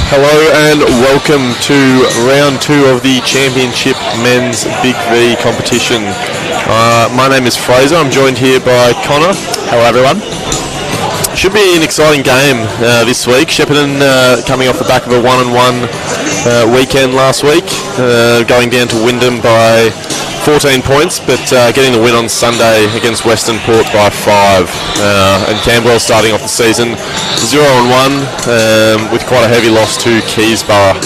Hello and welcome to round 2 of the Championship Men's BigV competition. My name is Fraser. I'm joined here by Connor. Hello everyone. Should be an exciting game this week. Shepparton coming off the back of a 1-1 weekend last week, going down to Wyndham by 14 points, but getting the win on Sunday against Western Port by 5. And Camberwell starting off the season 0-1 with quite a heavy loss to Keysborough,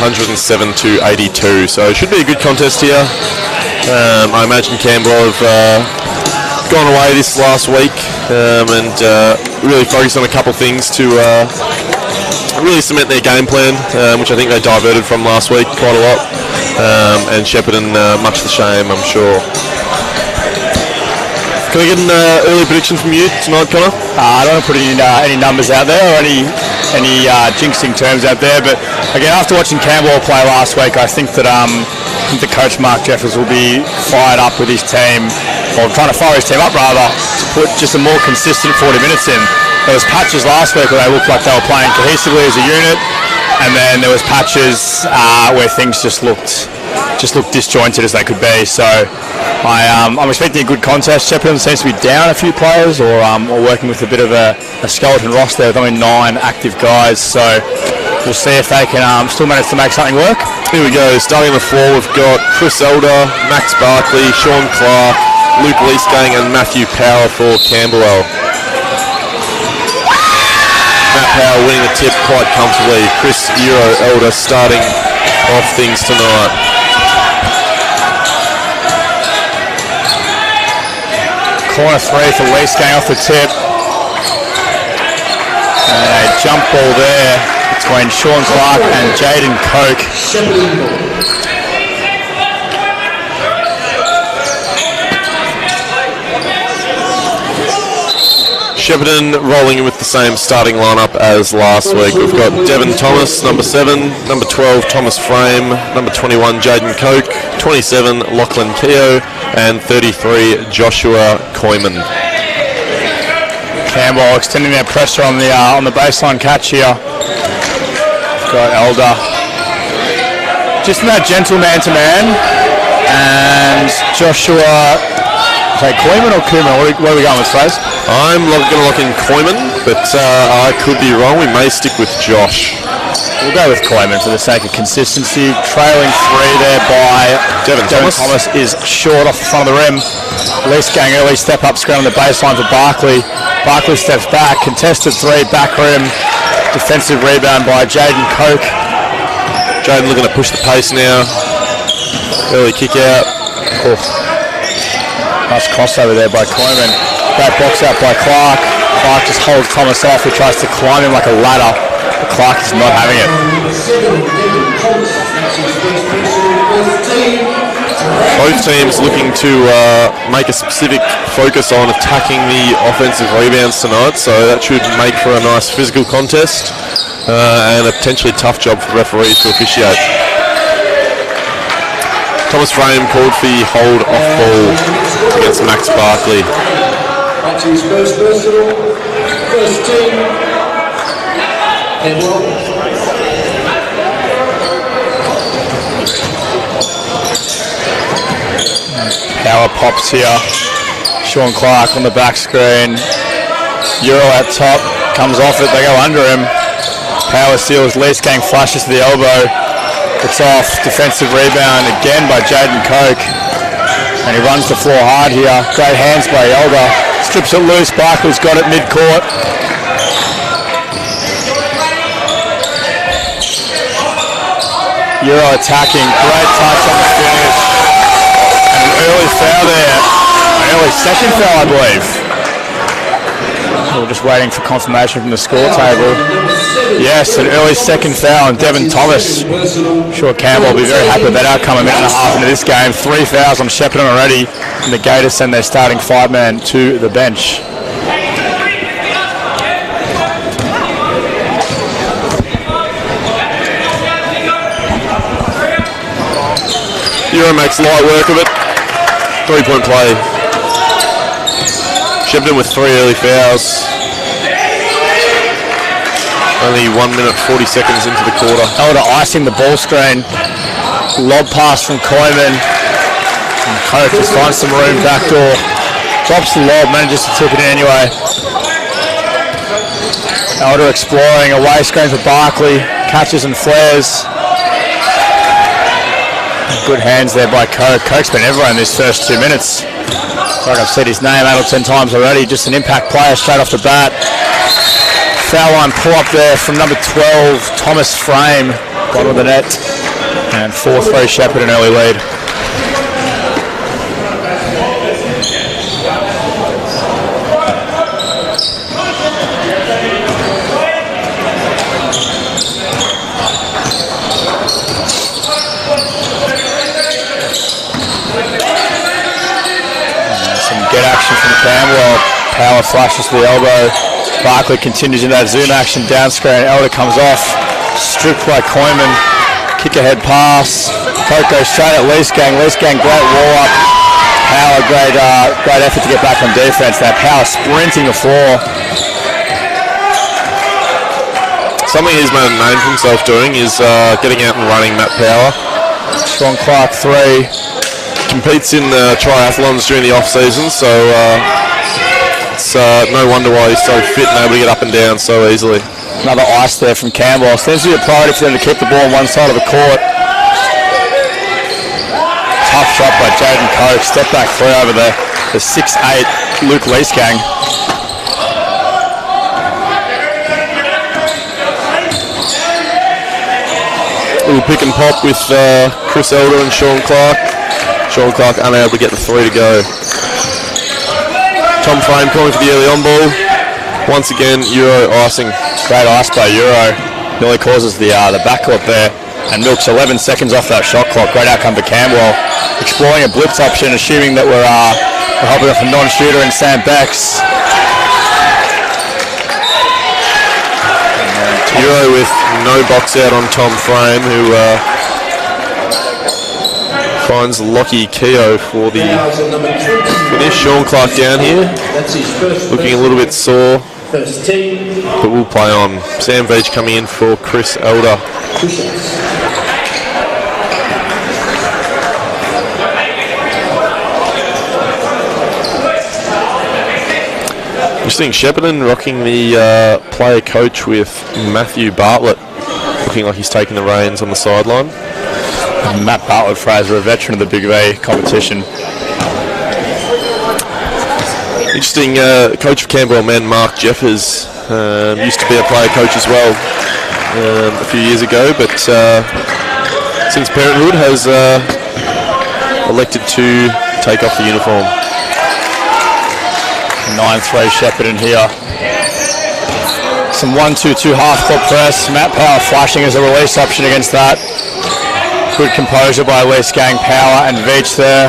107-82. So it should be a good contest here. I imagine Camberwell have gone away this last week and really focused on a couple of things to really cement their game plan, which I think they diverted from last week quite a lot. And Shepparton, much the same, I'm sure. Can I get an early prediction from you tonight, Connor? I don't want to put any numbers out there or any jinxing terms out there, but again, after watching Camberwell play last week, I think that the coach Mark Jeffers will be fired up with his team, or trying to fire his team up rather, to put just a more consistent 40 minutes in. There was patches last week where they looked like they were playing cohesively as a unit, and then there was patches where things just looked disjointed as they could be. So I'm expecting a good contest. Shepparton seems to be down a few players, or working with a bit of a skeleton roster with only 9 active guys. So we'll see if they can still manage to make something work. Here we go. Starting on the floor, we've got Chris Elder, Max Barkley, Sean Clark, Luke Leesgang and Matthew Power for Camberwell. Matt Power winning the tip quite comfortably. Chris Elder starting off things tonight. Corner 3 for Leesgang off the tip. And a jump ball there between Sean Clark and Jaden Coke. Shepparton rolling with the same starting lineup as last week. We've got Devon Thomas, number 7, number 12, Thomas Frame, number 21, Jaden Coke, 27, Lachlan Keogh, and 33, Joshua Koyman. Camberwell extending their pressure on the baseline catch here. We've got Elder just in that gentle man-to-man, and Joshua. Koyman or Koeman? Where are we going with Fraser? I'm going to lock in Koyman, but I could be wrong. We may stick with Josh. We'll go with Koyman for the sake of consistency. Trailing 3 there by Devon Thomas is short off the front of the rim. Leesgang early step up screen on the baseline for Barkley. Barkley steps back, contested 3, back rim. Defensive rebound by Jaden Coke. Jaden looking to push the pace now. Early kick out. Nice crossover there by Koyman. Great box out by Clark. Clark just holds Thomas off. He tries to climb him like a ladder, but Clark is not having it. Both teams looking to make a specific focus on attacking the offensive rebounds tonight, so that should make for a nice physical contest and a potentially tough job for referees to officiate. Thomas Frame called for the hold off ball against Max Barkley. That's his first personal, first team, and Power pops here. Sean Clark on the back screen. Euro at top, comes off it, they go under him. Power steals, Leesgang flashes to the elbow. It's off, defensive rebound again by Jaden Coke. And he runs the floor hard here. Great hands by Elder. Strips it loose, Barkley's got it mid-court. Euro attacking, great touch on the finish. And an early foul there. An early second foul, I believe. We're just waiting for confirmation from the score table. Yes, an early second foul on Devon Thomas. I'm sure Campbell will be very happy with that outcome. A minute and a half into this game. 3 fouls on Shepparton already. And the Gators send their starting 5-man to the bench. Euro makes light work of it. 3-point play. Shepparton with 3 early fouls. Only 1 minute 40 seconds into the quarter. Elder icing the ball screen. Lob pass from Koeman. And Coke just finds some room backdoor. Drops the lob, manages to tip it in anyway. Elder exploring, away screen for Barkley. Catches and flares. Good hands there by Coke. Coke's been everywhere in these first 2 minutes. Like I've said his name 8 or 10 times already. Just an impact player straight off the bat. Foul line pull up there from number 12, Thomas Frame, bottom of the net. And 4-3 Shepparton, an early lead. Get action from Camberwell. Power flashes to the elbow. Barkley continues in that zoom action down screen. Elder comes off. Stripped by Koeman. Kick ahead pass. Coke goes straight at Leesgang. Leesgang, great wall up. Power, great effort to get back on defense. That Power sprinting the floor. Something he's made a name for himself doing is getting out and running Matt Power. Sean Clark 3. Competes in triathlons during the off season, so it's no wonder why he's so fit and able to get up and down so easily. Another ice there from Campbell. Seems to be a priority for them to keep the ball on one side of the court. Tough shot by Jaden Coke. Step back three over the 6'8 Luke Leesgang. Little pick and pop with Chris Elder and Sean Clark. Sean Clark unable to get the three to go. Tom Frame calling for the early on ball. Once again, Euro icing. Great ice by Euro. Nearly causes the backcourt there. And milks 11 seconds off that shot clock. Great outcome for Camberwell. Exploring a blitz option, assuming that we're helping off a non-shooter in Sam Becks. Euro with no box out on Tom Frame, who finds Lockie Keogh for the finish. Sean Clark down here, looking a little bit sore, but we'll play on. Sam Veach coming in for Chris Elder. Interesting, Shepparton rocking the player coach with Matthew Bartlett, looking like he's taking the reins on the sideline. Matt Bartlett Fraser, a veteran of the BigV competition. Interesting, coach of Camberwell men, Mark Jeffers, used to be a player coach as well a few years ago, but since parenthood has elected to take off the uniform. 9-3 Shepparton here. Some 1-2-2 half-court press. Matt Power flashing as a release option against that. Good composure by Leesgang, Power and Veach there.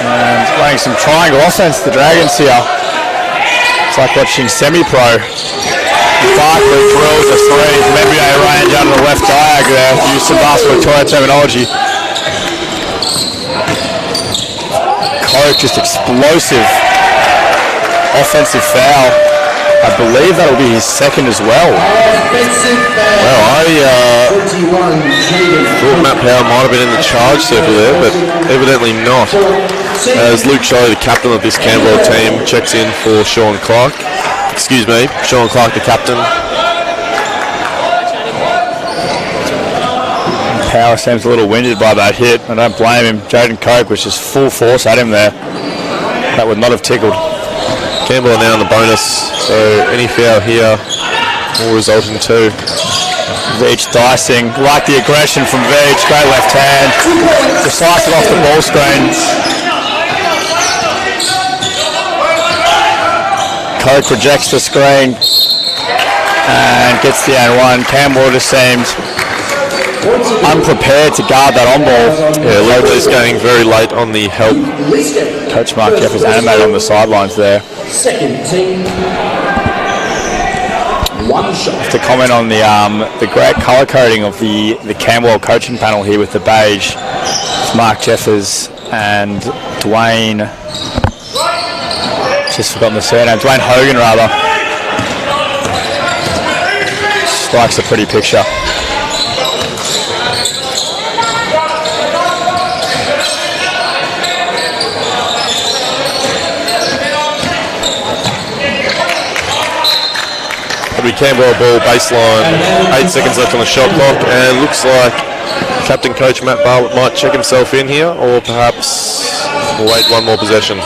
And playing some triangle offense, the Dragons here. It's like watching semi-pro. Barkley drills a three from NBA range out of the left diag there. To use some basketball terminology. Coke just explosive offensive foul. I believe that'll be his second as well. Well, I thought Matt Power might have been in the charge circle there, but evidently not. As Luke Shelley, the captain of this Camberwell team, checks in for Sean Clark. Excuse me, Sean Clark, the captain. Power seems a little winded by that hit. I don't blame him. Jaden Coke was just full force at him there. That would not have tickled. Camberwell now in the bonus, so any foul here will result in two. Veach dicing, like the aggression from Veach, great left hand. Just slice it off the ball screen. Coke rejects the screen and gets the and one. Camberwell just seemed unprepared to guard that on ball. Yeah, Lee's going very late on the help. Coach Mark Jeffers animated on the sidelines there. Second team. One shot. To comment on the great colour coding of the Camberwell coaching panel here with the beige. It's Mark Jeffers and Dwayne. Just forgotten the surname. Dwayne Hogan rather. Strikes a pretty picture. It'll be Camberwell ball baseline. 8 seconds left on the shot clock, and looks like Captain Coach Matt Bartlett might check himself in here, or perhaps wait one more possession.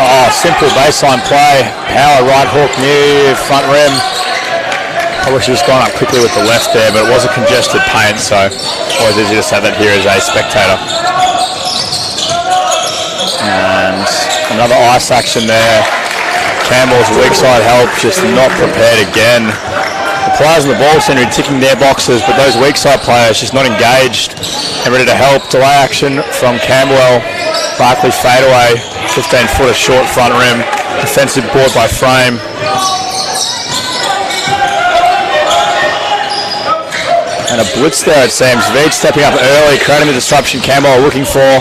Oh, simple baseline play. Power right hook near front rim. I wish he was gone up quickly with the left there, but it was a congested paint, so always easy to say that here as a spectator. And another ice action there. Campbell's weak side help, just not prepared again. The players on the ball seem to be ticking their boxes, but those weak side players just not engaged and ready to help. Delay action from Camberwell. Barkley fadeaway. 15-footer short front rim. Defensive board by Frame. And a blitz there, it seems. Veach stepping up early, creating the disruption Camberwell looking for.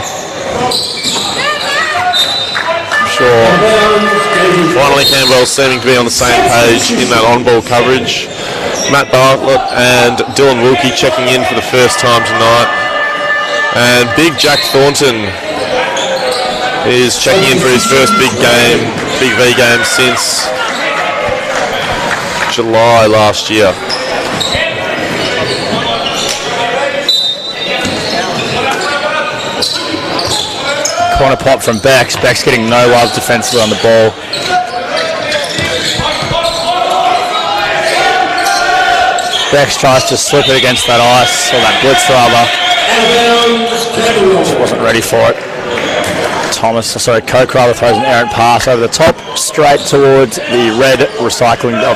I'm sure. Finally, Camberwell seeming to be on the same page in that on-ball coverage. Matt Bartlett and Dylan Wilkie checking in for the first time tonight. And big Jack Thornton is checking in for his first big game, BigV game since July last year. Corner pop from Bex. Bex getting no love defensively on the ball. Bex tries to slip it against that ice, or that blitz rather. Just wasn't ready for it. Coke rather throws an errant pass over the top, straight towards the red recycling, the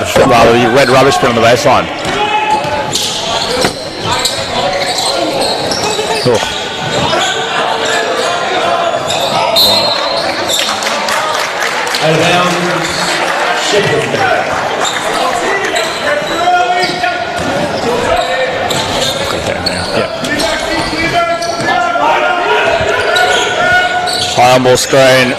red rubbish bin on the baseline. Oh. Out of bounds, Shepparton. High on ball screen,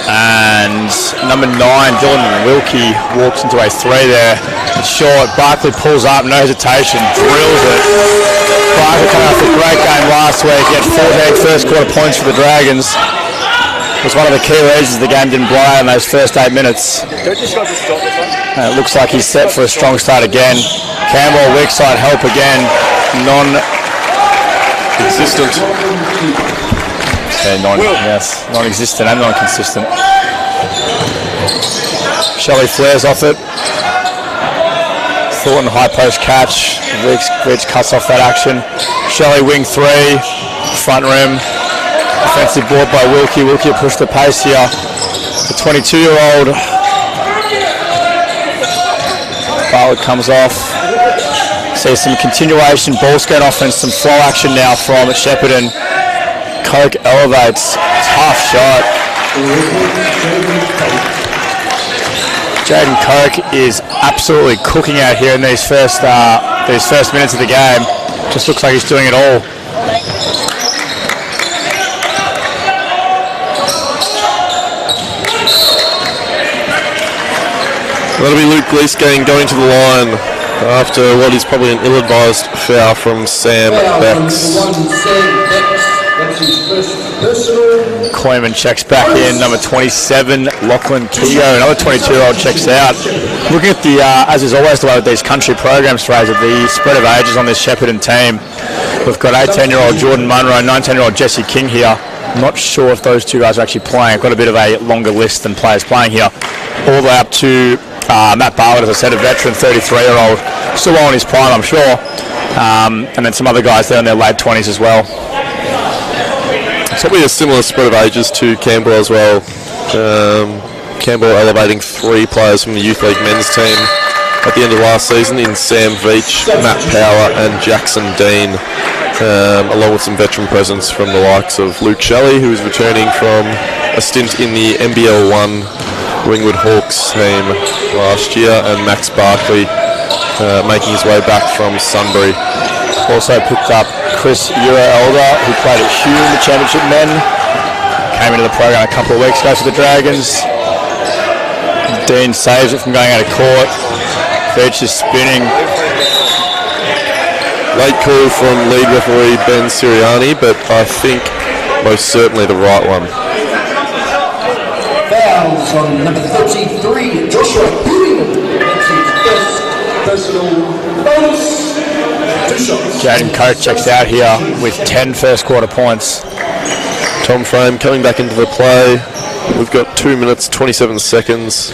and number 9, Dylan Wilkie, walks into a 3 there. It's short. Barkley pulls up, no hesitation, drills it. Barkley coming off a great game last week. He had 14 first quarter points for the Dragons. It was one of the key reasons the game didn't blow out in those first 8 minutes. And it looks like he's set for a strong start again. Camberwell weak side help again, non-existent. Non-existent and non-consistent. Shelley flares off it. Thornton high post catch. Veach cuts off that action. Shelley wing 3, front rim. Offensive board by Wilkie. Wilkie pushed the pace here. The 22-year-old. Bartlett comes off. See some continuation, ball skate offense, some flow action now from Shepparton. Coke elevates, tough shot. Jaden Coke is absolutely cooking out here in these first minutes of the game. Just looks like he's doing it all. That'll be Luke Gleesgang going to the line after what is probably an ill-advised foul from Sam Bex. Koyman checks back in. Number 27, Lachlan Keogh, another 22-year-old checks out. Looking at the, as is always the way with these country programs, Fraser, the spread of ages on this Shepparton team. We've got 18-year-old Jordan Munro, 19-year-old Jesse King here. I'm not sure if those two guys are actually playing. I've got a bit of a longer list than players playing here. All the way up to Matt Bartlett, as I said, a veteran, 33-year-old. Still well in his prime, I'm sure. And then some other guys there in their late 20s as well. It's probably a similar spread of ages to Camberwell as well. Camberwell elevating 3 players from the Youth League men's team at the end of last season in Sam Veach, Matt Power and Jackson Dean, along with some veteran presence from the likes of Luke Shelley, who is returning from a stint in the NBL 1 Ringwood Hawks team last year, and Max Barkley making his way back from Sunbury. Also picked up Chris Elder, who played at Hume, the championship men. Came into the program a couple of weeks ago for the Dragons. Dean saves it from going out of court. Beach is spinning. Late call from lead referee Ben Siriani, but I think most certainly the right one. Fouls on number 33, Joshua Hewing. That's his first personal bonus. 2 shots. Jaden Coates checks out here with 10 first quarter points. Tom Frame coming back into the play. We've got 2 minutes, 27 seconds.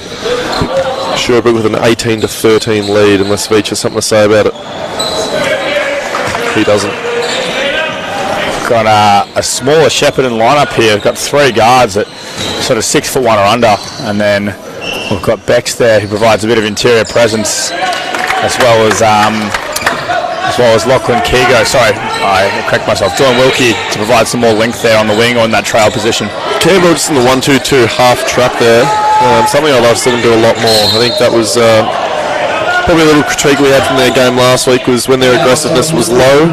Sherbrooke with an 18-13 lead, unless Veach has something to say about it. He doesn't. Got a smaller Shepparton lineup here. We've got 3 guards at sort of 6'1" or under, and then we've got Bex there who provides a bit of interior presence, as well as Lachlan Kigo. Sorry, I correct myself. Dylan Wilkie to provide some more length there on the wing or in that trail position. Camberwell just in the 1-2-2 half trap there. Something I'd love to see them do a lot more. I think that was probably a little critique we had from their game last week, was when their aggressiveness was low.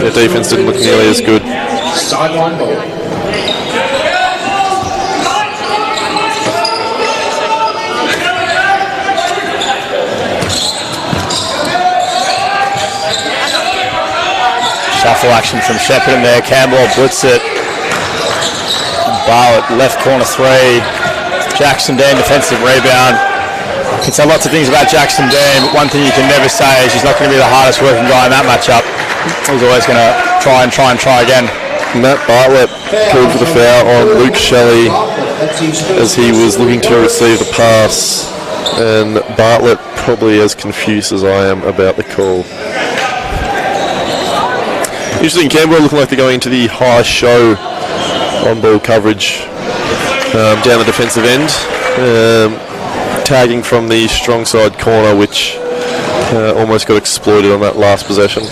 Their defence didn't look nearly as good. Sideline ball. Shuffle action from Shepparton there. Camberwell blitz it. Barlett left corner 3. Jackson Dean defensive rebound. You can say lots of things about Jackson Dean, but one thing you can never say is he's not going to be the hardest working guy in that matchup. He's always going to try again. Matt Bartlett called for the foul on Luke Shelley as he was looking to receive the pass, and Bartlett probably as confused as I am about the call. Interesting, Camberwell looking like they're going into the high show on ball coverage down the defensive end, tagging from the strong side corner, which almost got exploited on that last possession.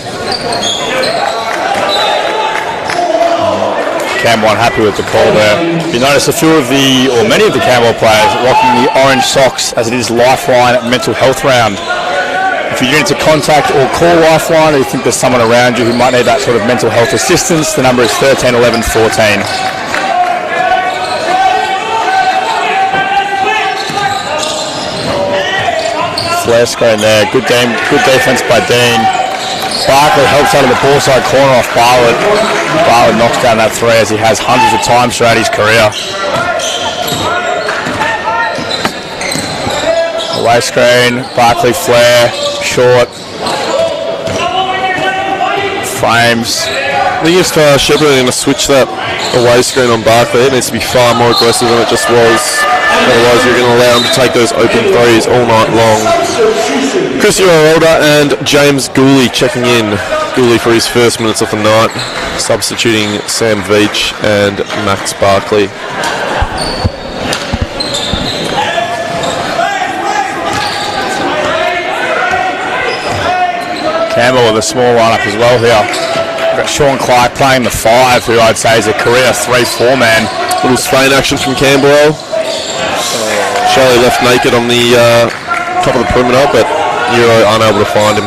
Camberwell unhappy with the call there. You notice many of the Camberwell players rocking the orange socks as it is Lifeline mental health round. If you get into contact or call Lifeline, or you think there's someone around you who might need that sort of mental health assistance, the number is 13 11 14. Flare screen there. Good defense by Dean. Barkley helps out of the ball side corner off Bartlett. Bartlett knocks down that 3 as he has hundreds of times throughout his career. Away screen, Barkley flare, short. Frames. I think if Shepparton going to switch that away screen on Barkley, it needs to be far more aggressive than it just was. Otherwise you're going to allow him to take those open threes all night long. Chris Yorolda and James Gooley checking in. Gooley for his first minutes of the night, substituting Sam Veach and Max Barkley. Campbell with a small lineup as well here. We've got Sean Clark playing the 5, who I'd say is a career 3-4 man. Little Spain action from Camberwell. Shelley left naked on the top of the perimeter, but Euro unable to find him.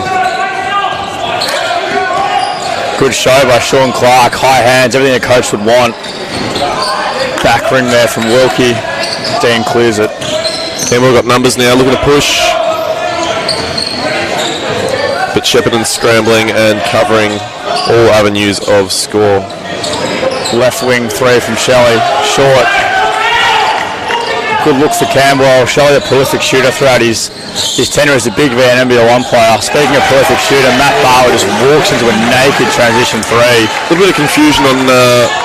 Good show by Sean Clark. High hands, everything a coach would want. Back ring there from Wilkie. Dean clears it. Camberwell got numbers now, looking to push. But Shepparton scrambling and covering all avenues of score. Left wing 3 from Shelley. Short. Good look for Camberwell. Shelley, a prolific shooter throughout his tenure as a BigV and NBL1 player. Speaking of prolific shooter, Matt Bartlett just walks into a naked transition 3. A little bit of confusion on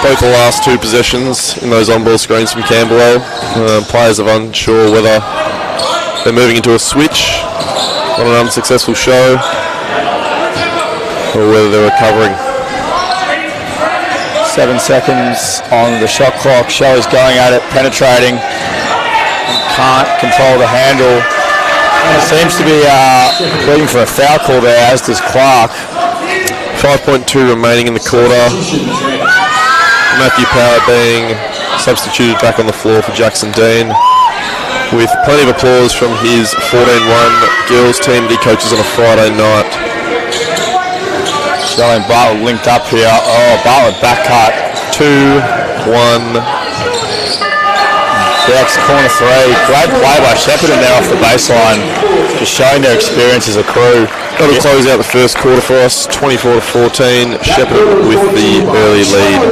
both the last 2 possessions in those on-ball screens from Camberwell. Players are unsure whether they're moving into a switch on an unsuccessful show, or whether they're recovering. 7 seconds on the shot clock. Shelley's going at it, penetrating. Can't control the handle. Seems to be waiting for a foul call there, as does Clark. 5.2 remaining in the quarter. Matthew Power being substituted back on the floor for Jackson Dean, with plenty of applause from his 14-1 girls team that he coaches on a Friday night. Shelley and Bartlett linked up here. Oh, Bartlett back cut. 2-1. That's corner 3. Great play by Shepparton there off the baseline. Just showing their experience as a crew. Got to close out the first quarter for us, 24-14. Shepparton with the early lead.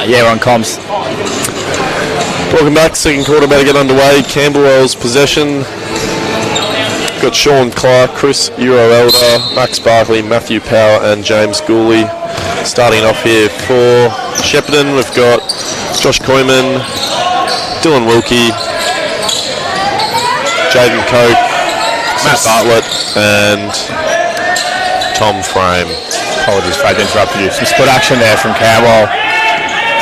Yeah, we're on comms. Welcome back. Second quarter about to get underway. Camberwell's possession. Got Sean Clark, Chris Elder, Max Barkley, Matthew Power and James Gooley. Starting off here for Shepparton, we've got Josh Koyman, Dylan Wilkie, Jaden Coke, Matt Bartlett and Tom Frame. Apologies if I interrupted you. Some split action there from Camberwell.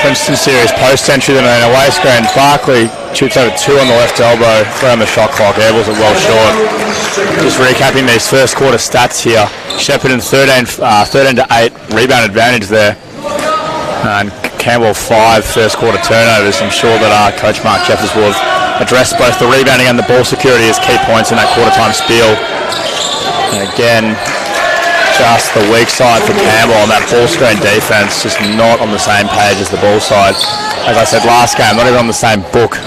Princeton series post entry, then an away screen. Barkley shoots over 2 on the left elbow, 3 on the shot clock. Air balls are well short. Just recapping these first quarter stats here. Shepparton 13 to 8 rebound advantage there, and Camberwell 5 first quarter turnovers. I'm sure that Coach Mark Jeffers will have addressed both the rebounding and the ball security as key points in that quarter time spiel. And again, just the weak side for Camberwell, and that ball screen defense just not on the same page as the ball side. As I said last game, not even on the same book.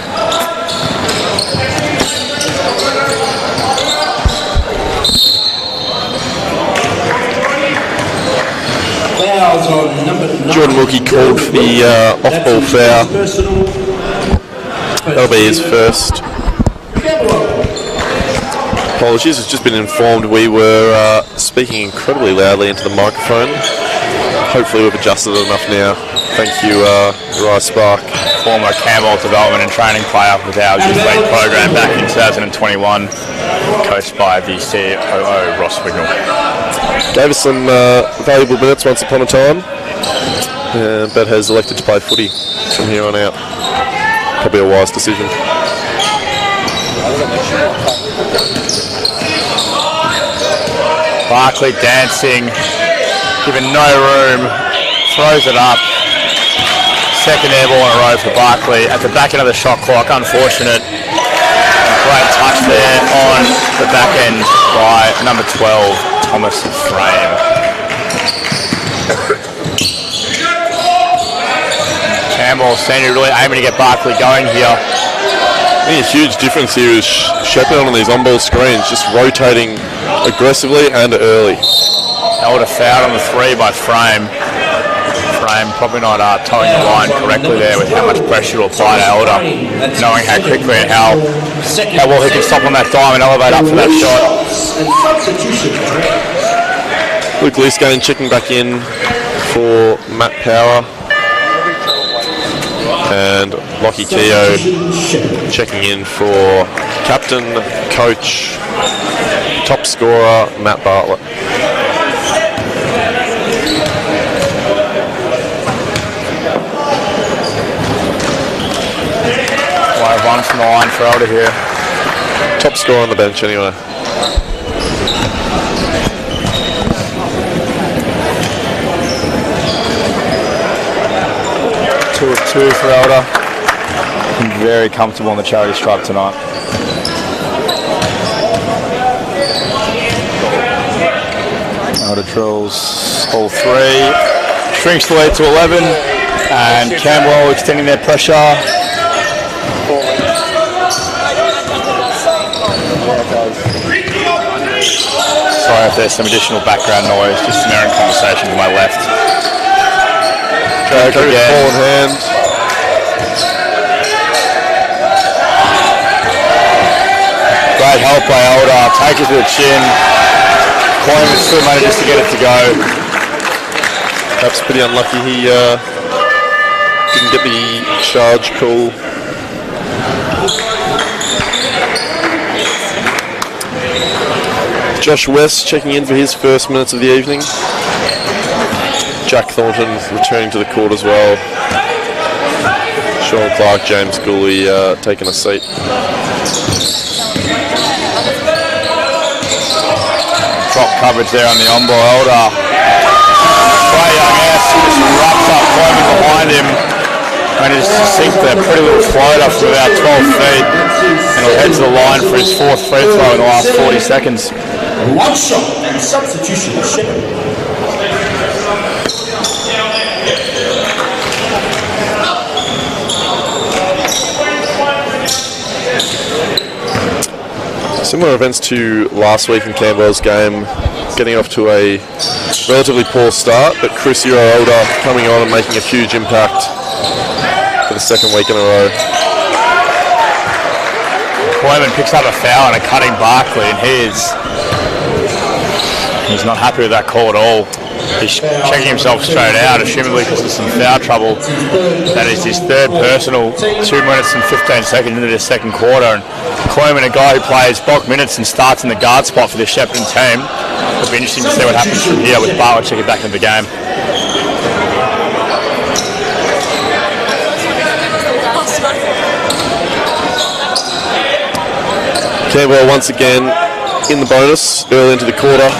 Jordan Wilkie called for the off-ball foul. That'll be his first. Apologies, it's just been informed we were speaking incredibly loudly into the microphone. Hopefully we've adjusted it enough now. Thank you, Uriah Spark. Former Camberwell development and training player with our youth league program back in 2021, coached by the COO Ross Wignall. Gave us some valuable minutes once upon a time, but has elected to play footy from here on out. Probably a wise decision. Barkley dancing, given no room, throws it up. Second air ball in a row for Barkley at the back end of the shot clock. Unfortunate. Great touch there on the back end by number 12, Thomas Frame. Campbell senior really aiming to get Barkley going here. I think a huge difference here is Shepparton on these on-ball screens, just rotating aggressively and early. Elder fouled on the 3 by Frame. Frame probably not towing the line correctly there with how much pressure to apply to Elder, knowing how quickly and how well he can stop on that dime and elevate up for that shot. Luke Liscane checking back in for Matt Power. And Lockie Keogh checking in for captain, coach, top scorer, Matt Bartlett. 9 for Elder here. Top scorer on the bench anyway. Two of 2 for Elder. Very comfortable on the charity stripe tonight. Elder drills all 3. Shrinks the lead to 11. And Camberwell extending their pressure. Sorry if there's some additional background noise, just some errant conversation to my left. Drag again. Ball in hand. Great help by Elder, take it to the chin. Coleman still manages to get it to go. Perhaps pretty unlucky he didn't get the charge call. Josh West checking in for his first minutes of the evening. Jack Thornton returning to the court as well. Sean Clark, James Gooley taking a seat. Drop coverage there on the on-ball. Elder. Great young ass, just wraps up Coleman behind him. Manages to sink the pretty little floater from about 12 feet. And he'll head to the line for his 4th free throw in the last 40 seconds. One shot and substitution of Shepparton. Similar events to last week in Camberwell's game, getting off to a relatively poor start, but Chris Elder coming on and making a huge impact for the 2nd week in a row. Coleman picks up a foul and a cutting Barkley, and he's not happy with that call at all. He's checking himself straight out, assumably because of some foul trouble. That is his 3rd personal, 2 minutes and 15 seconds into the 2nd quarter. And Coleman, a guy who plays bulk minutes and starts in the guard spot for the Shepparton team. It'll be interesting to see what happens from here with Bartlett checking back into the game. Camberwell once again in the bonus early into the quarter.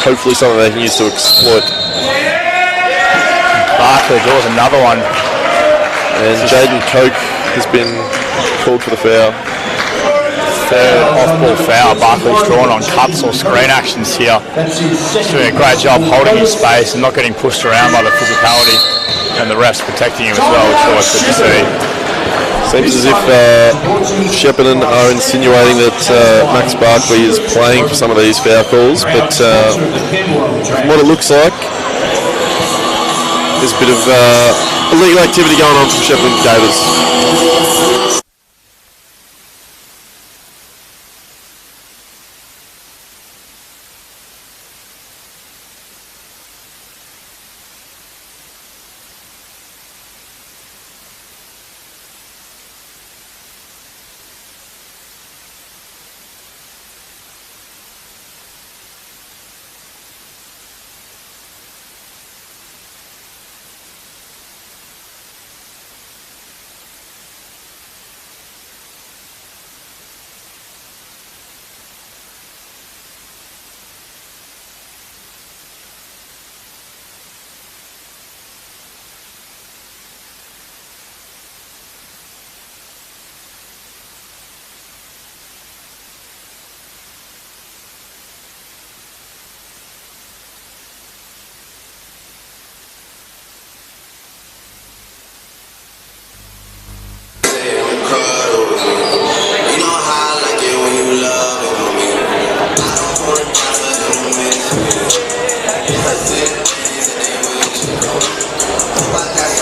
Hopefully something they can use to exploit. Barkley draws another one. And Jaden Coke has been called for the foul. 3rd off-ball foul. Barkley's drawn on cuts or screen actions here. He's doing a great job holding his space and not getting pushed around by the physicality, and the refs protecting him as well, which is always good to see. Seems as if Shepparton are insinuating that Max Barkley is playing for some of these foul calls, but from what it looks like, there's a bit of illegal activity going on from Shepparton Gators.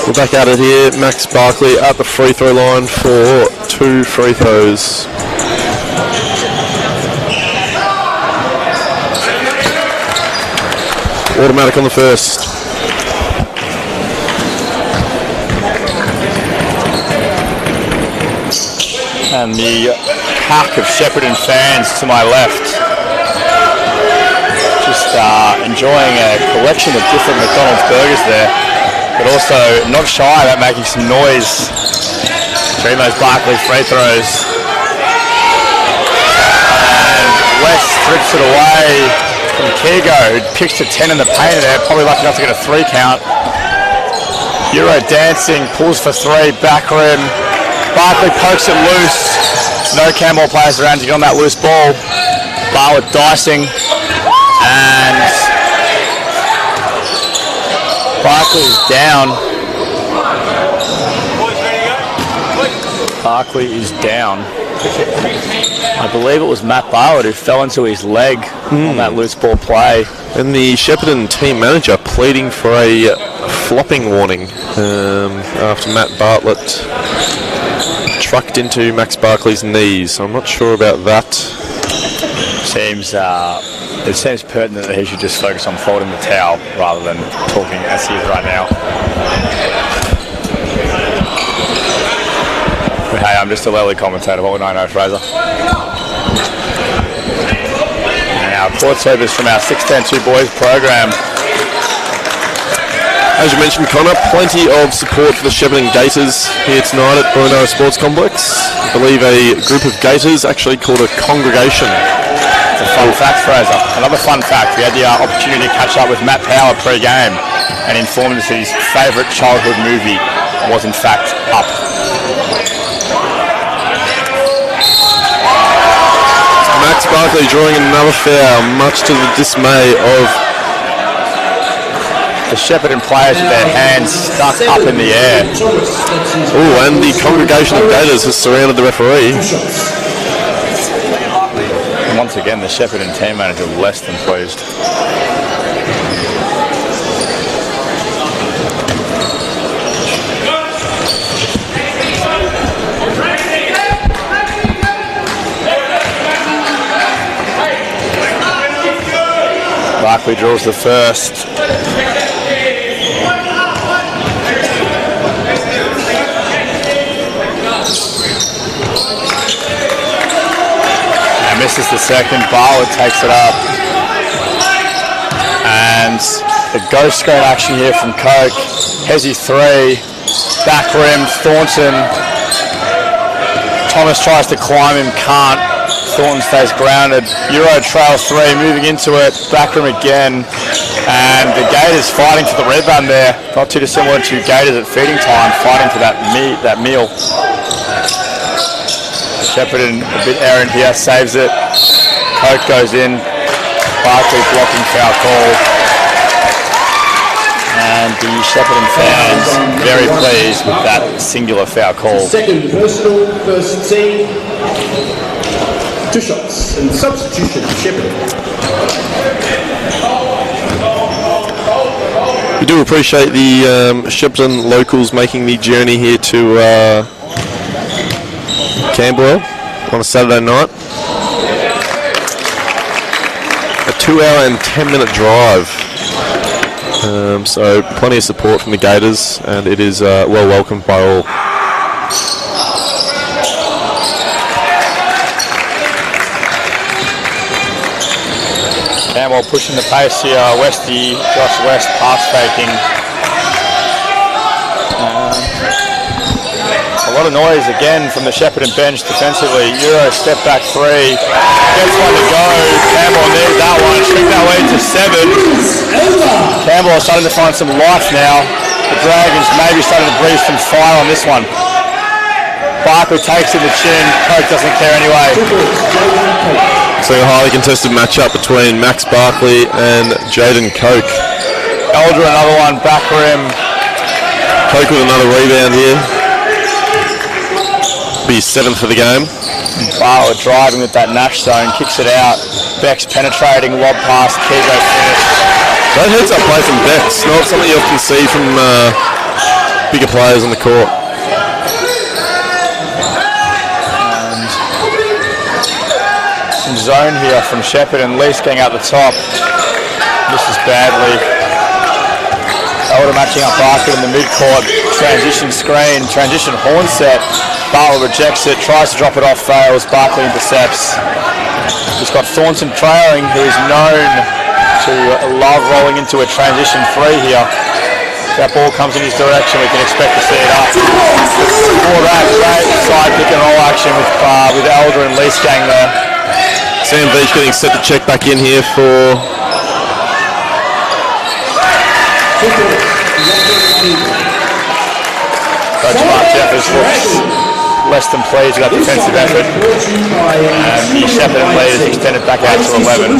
We're back at it here. Max Barkley at the free throw line for 2 free throws. Automatic on the first. And the pack of Shepparton fans to my left, just enjoying a collection of different McDonald's burgers there, but also not shy about making some noise Between those Barkley free throws. And West strips it away from Kigo, who picks to 10 in the paint there, probably lucky enough to get a 3 count. Euro dancing, pulls for 3, back rim. Barkley pokes it loose. No Camberwell players around to get on that loose ball. Bartlett dicing. And Barkley is down. Barkley is down. I believe it was Matt Bartlett who fell into his leg on that loose ball play. And the Shepparton team manager pleading for a flopping warning after Matt Bartlett trucked into Max Barkley's knees. I'm not sure about that. It seems pertinent that he should just focus on folding the towel rather than talking as he is right now. But hey, I'm just a lowly commentator. What would I know, Fraser? Now, court service from our 6-10-2 boys program. As you mentioned, Connor, plenty of support for the Shepparton Gators here tonight at Bruno Sports Complex. I believe a group of Gators actually called a congregation. It's a fun fact, Fraser. Another fun fact, we had the opportunity to catch up with Matt Power pre-game and informed us that his favourite childhood movie was in fact Up. Max Barkley drawing another foul, much to the dismay of the Shepparton players with their hands stuck up in the air. Oh, and the congregation of Gators has surrounded the referee. And once again, the Shepparton team manager less than pleased. Barkley draws the first. And misses the second. Bartlett takes it up. And the ghost screen action here from Coke. Hezzy 3. Back rim, Thornton. Thomas tries to climb him, can't. Thornton stays grounded. Euro trails 3, moving into it. Back rim again. And the Gators fighting for the rebound there. Not too dissimilar to Gators at feeding time, fighting for that meal. Shepparton a bit errant here, saves it. Coke goes in. Barkley blocking foul call. And the Shepparton fans very pleased with that singular foul call. Second personal, first team. 2 shots and substitution, Shepparton. We do appreciate the Shepparton locals making the journey here to Camberwell on a Saturday night. A 2-hour and 10-minute drive. So plenty of support from the Gators, and it is well welcomed by all. Camberwell pushing the pace here. Westy, Josh West pass faking. A lot of noise again from the Shepparton bench defensively. Euro step back 3. Gets one to go. Camberwell needs that one. Shrink that lead to 7. Camberwell starting to find some life now. The Dragons maybe starting to breathe some fire on this one. Barkley takes in the chin. Coke doesn't care anyway. So a highly contested matchup between Max Barkley and Jaden Coke. Elder another one, back rim. Coke with another rebound here. Be 7th for the game. Bartlett driving with that Nash zone, kicks it out. Beck's penetrating, lob pass, Kigo finish. That heads up play from Bex, not something you often see from bigger players on the court. Some zone here from Shepparton, Lease getting out the top. Misses badly. Elder matching up Barkley in the midcourt. Transition screen, transition horn set. Bartlett rejects it, tries to drop it off, fails. Barkley intercepts. He's got Thornton trailing, who is known to love rolling into a transition 3 here. that ball comes in his direction, we can expect to see it up. Before that, great side pick and roll action with Elder and Leesgang there. Sam Veach getting set to check back in here for Coach Mark Jeffers looks less than pleased with that defensive effort. The Shepparton lead is extended back out to 11,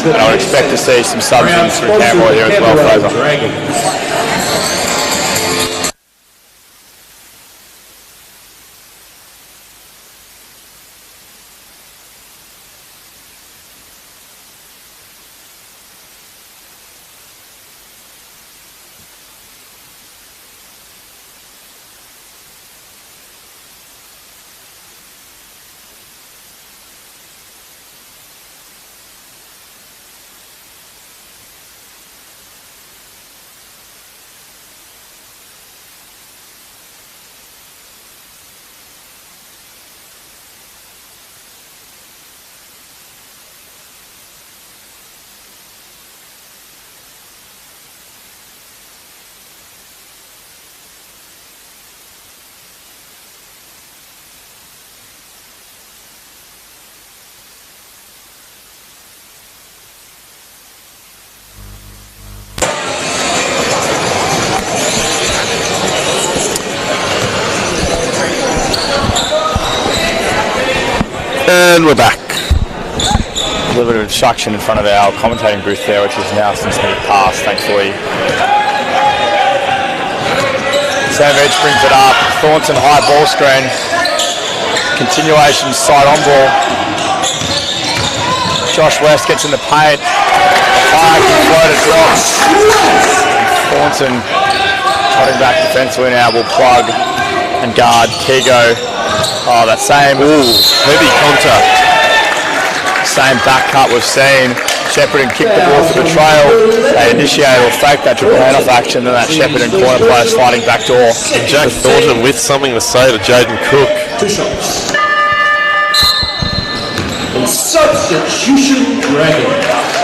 and I would expect to see some substance from Camberwell here as well, Fraser. And we're back. A little bit of obstruction in front of our commentating booth there, which is now since moved past, thankfully. Savage brings it up. Thornton high ball screen. Continuation side on ball. Josh West gets in the paint. Fire floater drops. Thornton cutting back defensively now will plug and guard Kigo. Oh, that same heavy contact. Same back cut we've seen. Shepparton kicked the ball for the trail. They initiated or faked that triple handoff action, then that Shepparton corner player sliding back door. And Jack Thornton with something to say to Jaden Cook. 2 shots. And substitution Dragons.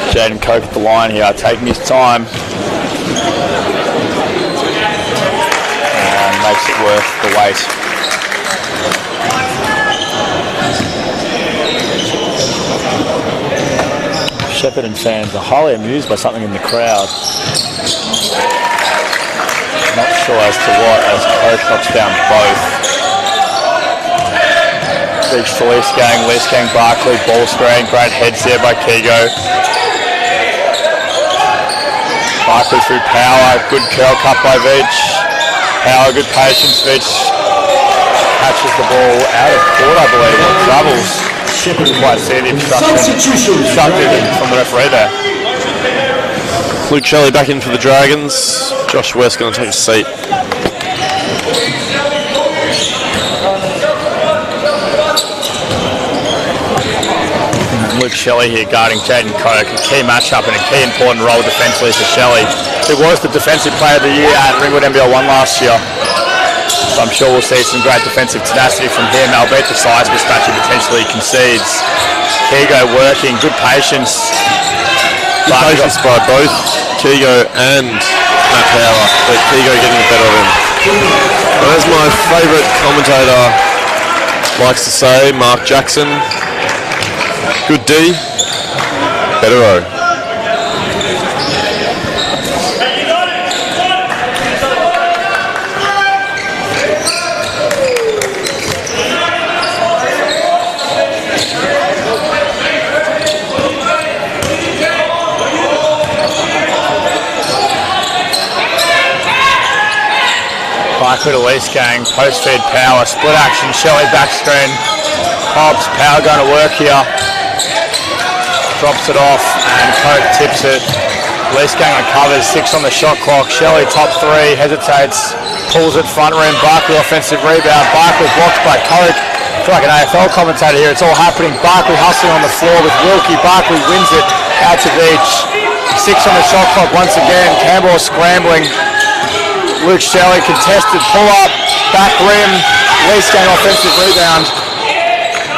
Jaden Coke at the line here, taking his time. And makes it worth the wait. Shepparton fans are highly amused by something in the crowd. Not sure as to what, as Coke knocks down both. Reach for Leesgang, Barkley, ball screen, great heads there by Kigo. Barkley through Power, good curl cut by Veach. Power, good patience, Veach catches the ball out of court, I believe, or travels. Couldn't quite see the obstruction from the referee there. Luke Shelley back in for the Dragons. Josh West going to take a seat. Luke Shelley here guarding Jaden Coke, a key matchup and a key important role defensively for Shelley, who was the defensive player of the year at Ringwood NBL 1 last year. So I'm sure we'll see some great defensive tenacity from him, albeit the size mismatch he potentially concedes. Kigo working, good patience. Good patience by both Kigo and Matt Power, but Kigo getting the better of him. But as my favourite commentator likes to say, Mark Jackson, good D, better O. Barkley to Leesgang, post feed Power, split action, Shelley back screen, Hobbs, Power going to work here. Drops it off and Coke tips it. Leesgang recovers, 6 on the shot clock. Shelley top 3, hesitates, pulls it front rim. Barkley offensive rebound. Barkley blocked by Coke. I feel like an AFL commentator here. It's all happening. Barkley hustling on the floor with Wilkie. Barkley wins it out to Veach. 6 on the shot clock once again. Camberwell scrambling. Luke Shelley, contested pull-up, back rim, Least Gang offensive rebound,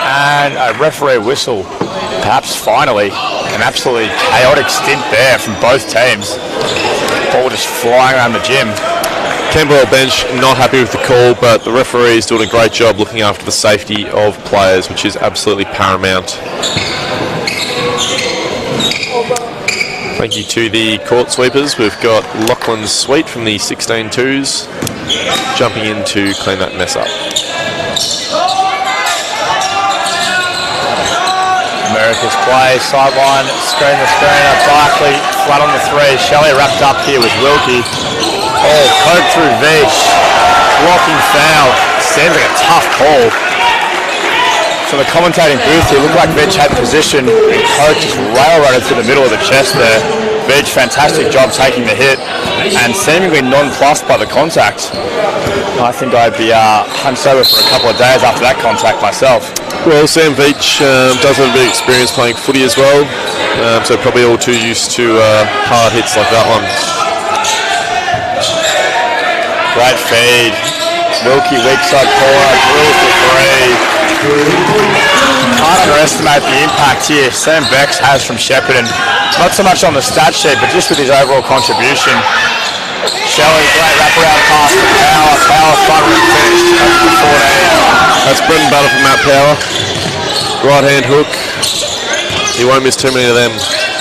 and a referee whistle. Perhaps finally, an absolutely chaotic stint there from both teams. Ball just flying around the gym. Camberwell bench not happy with the call, but the referee is doing a great job looking after the safety of players, which is absolutely paramount. Thank you to the court sweepers. We've got Lachlan Sweet from the 16-2s jumping in to clean that mess up. America's play, sideline, screen the screener, Barkley, flat on the three. Shelley wrapped up here with Wilkie. Oh, Cope through Veach. Blocking foul. Seems like a tough call. From the commentating booth, it looked like Veach had position. Cope just railroaded through the middle of the chest there. Veach, fantastic job taking the hit and seemingly nonplussed by the contact. I think I'd be hunched over for a couple of days after that contact myself. Well, Sam Veach does have a bit of experience playing footy as well, so probably all too used to hard hits like that one. Great feed. Wilkie weak side corner, drills the three. Can't underestimate the impact here Sam Bex has from Shepparton. Not so much on the stat sheet, but just with his overall contribution. Shelley, great wraparound pass to Power. Power front rim finish. That's bread and butter for Matt Power. Right hand hook. He won't miss too many of them.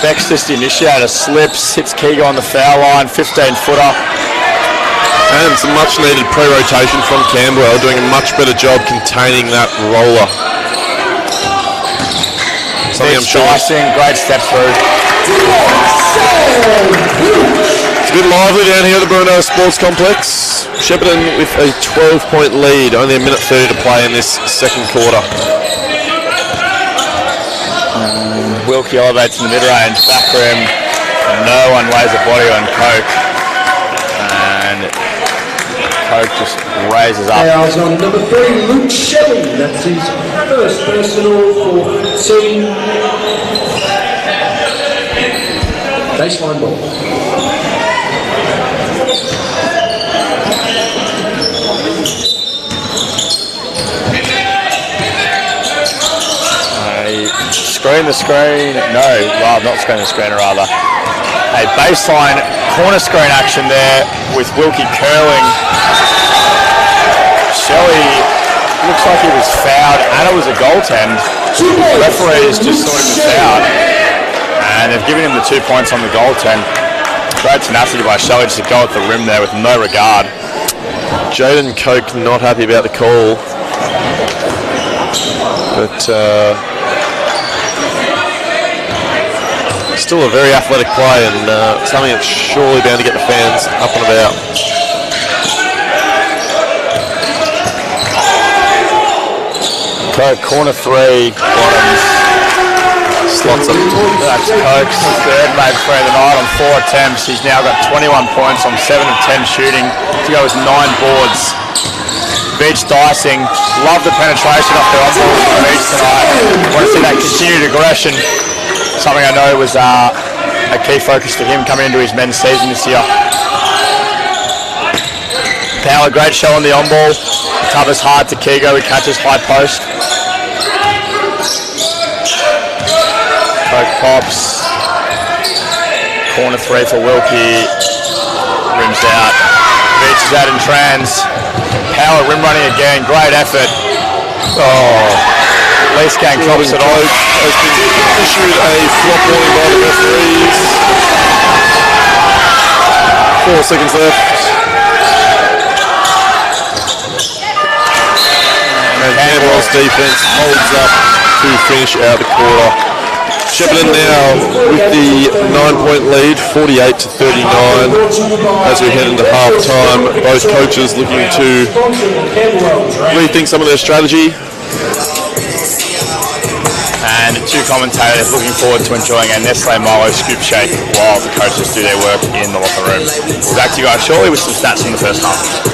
Bex just the initiator, slips, hits Keego on the foul line, 15-footer. And some much needed pre-rotation from Camberwell, doing a much better job containing that roller. Something I'm sure. Great step through. It's a bit lively down here at the Bruno Sports Complex. Shepparton with a 12-point lead, only a minute 30 to play in this second quarter. Wilkie elevates in the mid-range, back rim. No one weighs a body on Coke. And Coke just raises up. Fouls on number 3, Luke Shelley. That's his first personal for team. Baseline ball. Screen the screen, no, well, not screen the screen, rather. A baseline corner screen action there with Wilkie curling. Shelley looks like he was fouled and it was a goaltend. The referees just sorted this out and they've given him the 2 points on the goaltend. Great tenacity by Shelley just to go at the rim there with no regard. Jaden Coke not happy about the call, but still a very athletic play and something that's surely bound to get the fans up and about. Coke, corner three, bottoms. Slots up. That's Coke's third made three of the night on 4 attempts. He's now got 21 points on 7 of 10 shooting to go with 9 boards. Beach dicing. Love the penetration off the on-ball from Beach tonight. Want to see that continued aggression. Something I know was a key focus for him coming into his men's season this year. Power, great show on the on-ball. Covers hard to Keego, he catches high post. Coke pops. Corner three for Wilkie. Rims out. Beach is out in trans. Power rim running again, great effort. Oh. Least Gang drops it on. Has been issued a flop warning by the referees. 4 seconds left. And Camberwell's defence holds up to finish out the quarter. Shepparton now with the 9-point lead, 48-39. As we head into half time, both coaches looking to rethink some of their strategy. And 2 commentators looking forward to enjoying a Nestle Milo scoop shake while the coaches do their work in the locker room. We'll back to you guys shortly with some stats from the first half.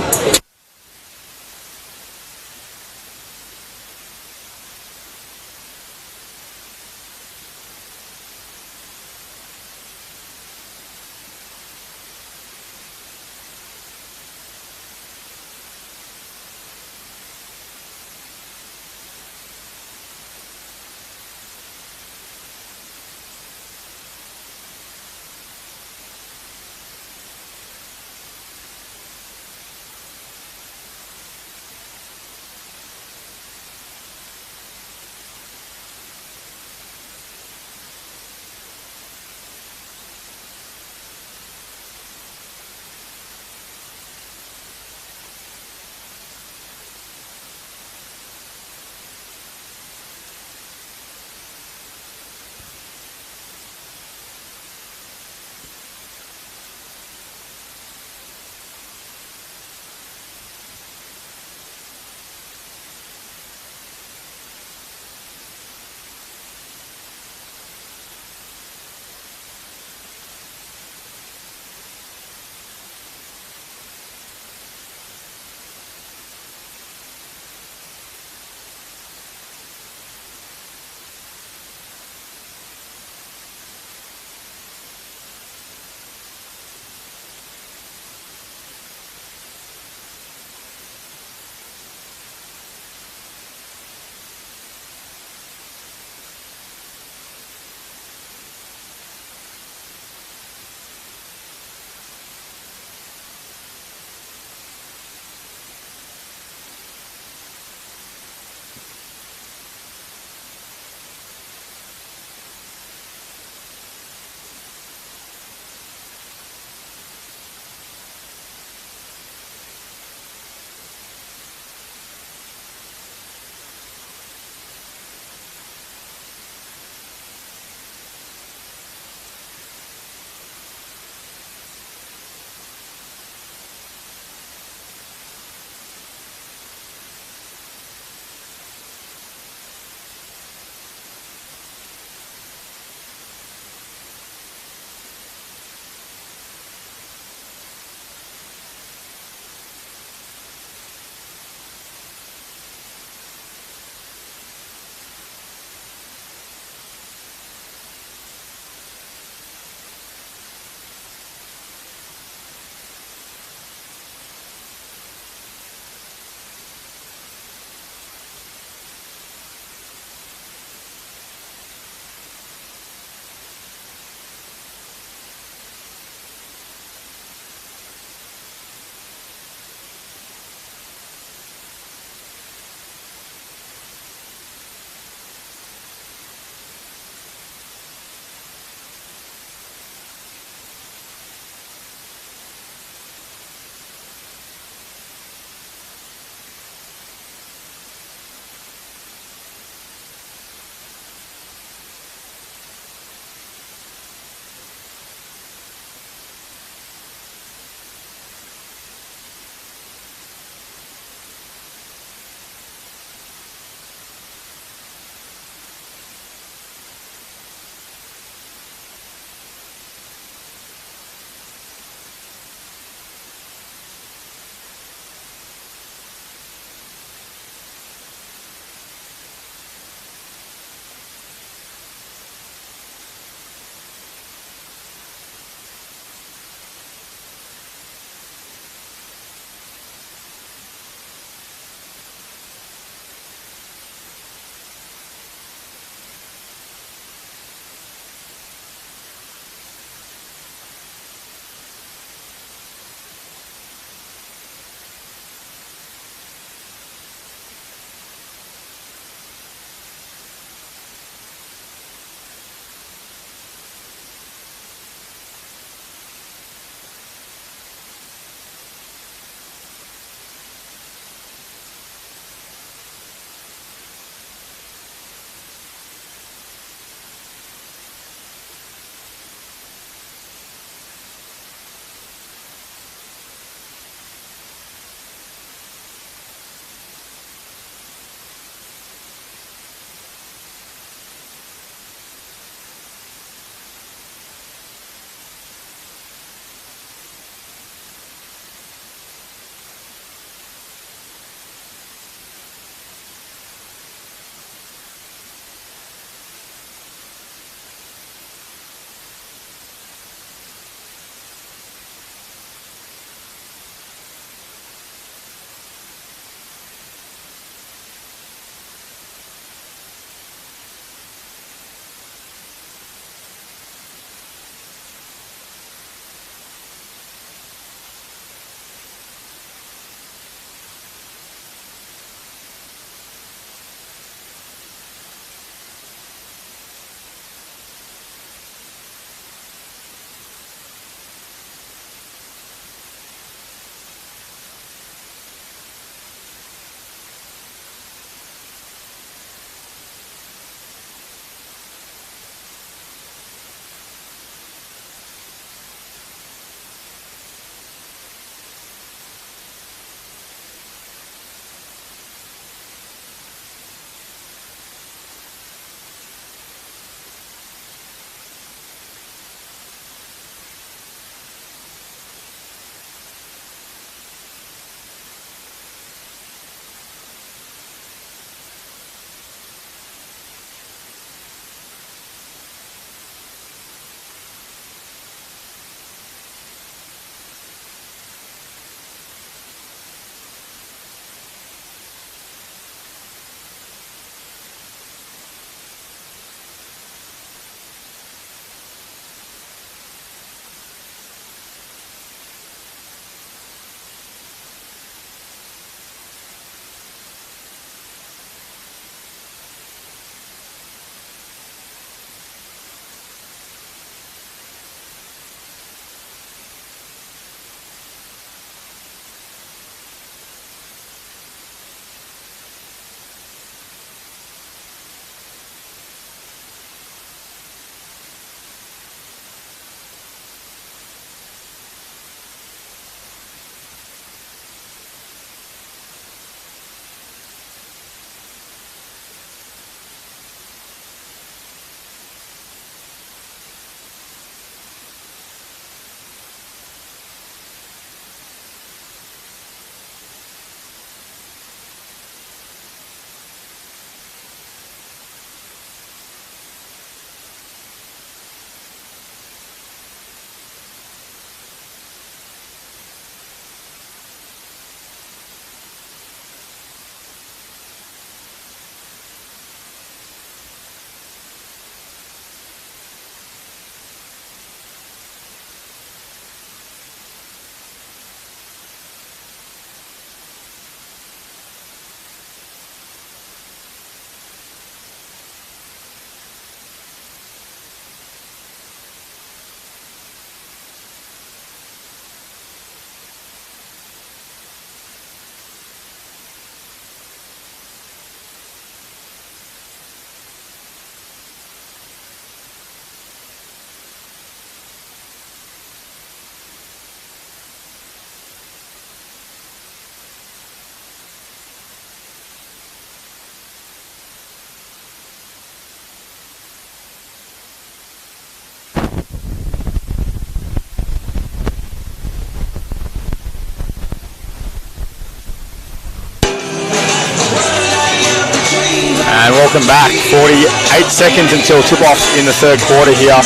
And welcome back. 48 seconds until tip-off in the third quarter here.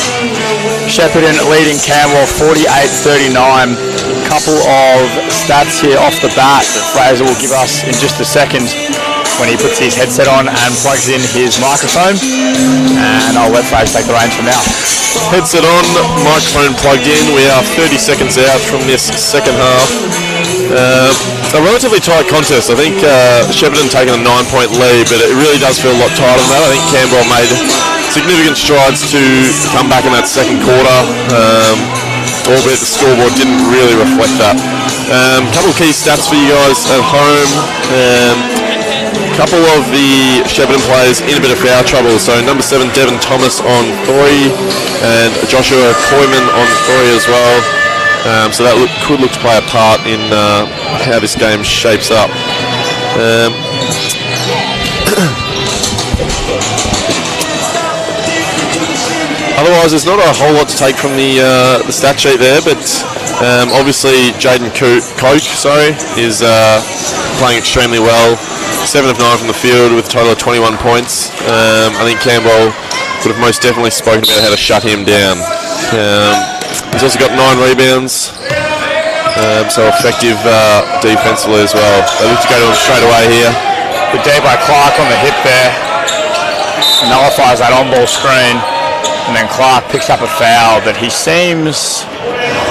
Shepparton leading Camberwell 48-39. Couple of stats here off the bat that Fraser will give us in just a second when he puts his headset on and plugs in his microphone. And I'll let Fraser take the reins from now. Headset on, microphone plugged in. We are 30 seconds out from this second half. A relatively tight contest. I think Shepparton taking a 9-point lead, but it really does feel a lot tighter than that. I think Camberwell made significant strides to come back in that second quarter, albeit the scoreboard didn't really reflect that. A couple of key stats for you guys at home. A couple of the Shepparton players in a bit of foul trouble. So number 7, Devon Thomas on 3, and Joshua Koyman on 3 as well. So that could look to play a part in how this game shapes up. Otherwise, there's not a whole lot to take from the stat sheet there, but obviously Jaden Koch is playing extremely well. 7 of 9 from the field with a total of 21 points. I think Camberwell would have most definitely spoken about how to shut him down. He's also got 9 rebounds, so effective defensively as well. They look to go to him straight away here. Good D by Clark on the hip there. Nullifies that on-ball screen. And then Clark picks up a foul that he seems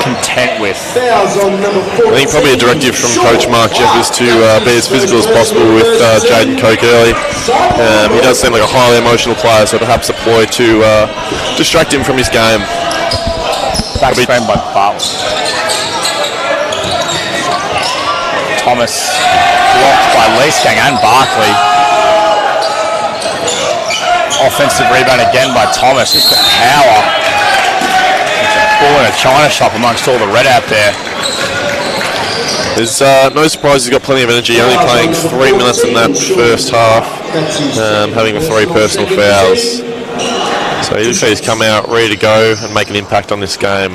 content with. I think probably a directive from Coach Mark Jeffers to be as physical as possible with Jaden Koch early. He does seem like a highly emotional player, so perhaps a ploy to distract him from his game. Back screen by Butler. Thomas blocked by Leesgang and Barkley. Offensive rebound again by Thomas. Just the power. It's a ball in a China shop amongst all the red out there. There's no surprise he's got plenty of energy, only playing 3 minutes in that first half, having the 3 personal fouls. So he looks like he's come out ready to go and make an impact on this game.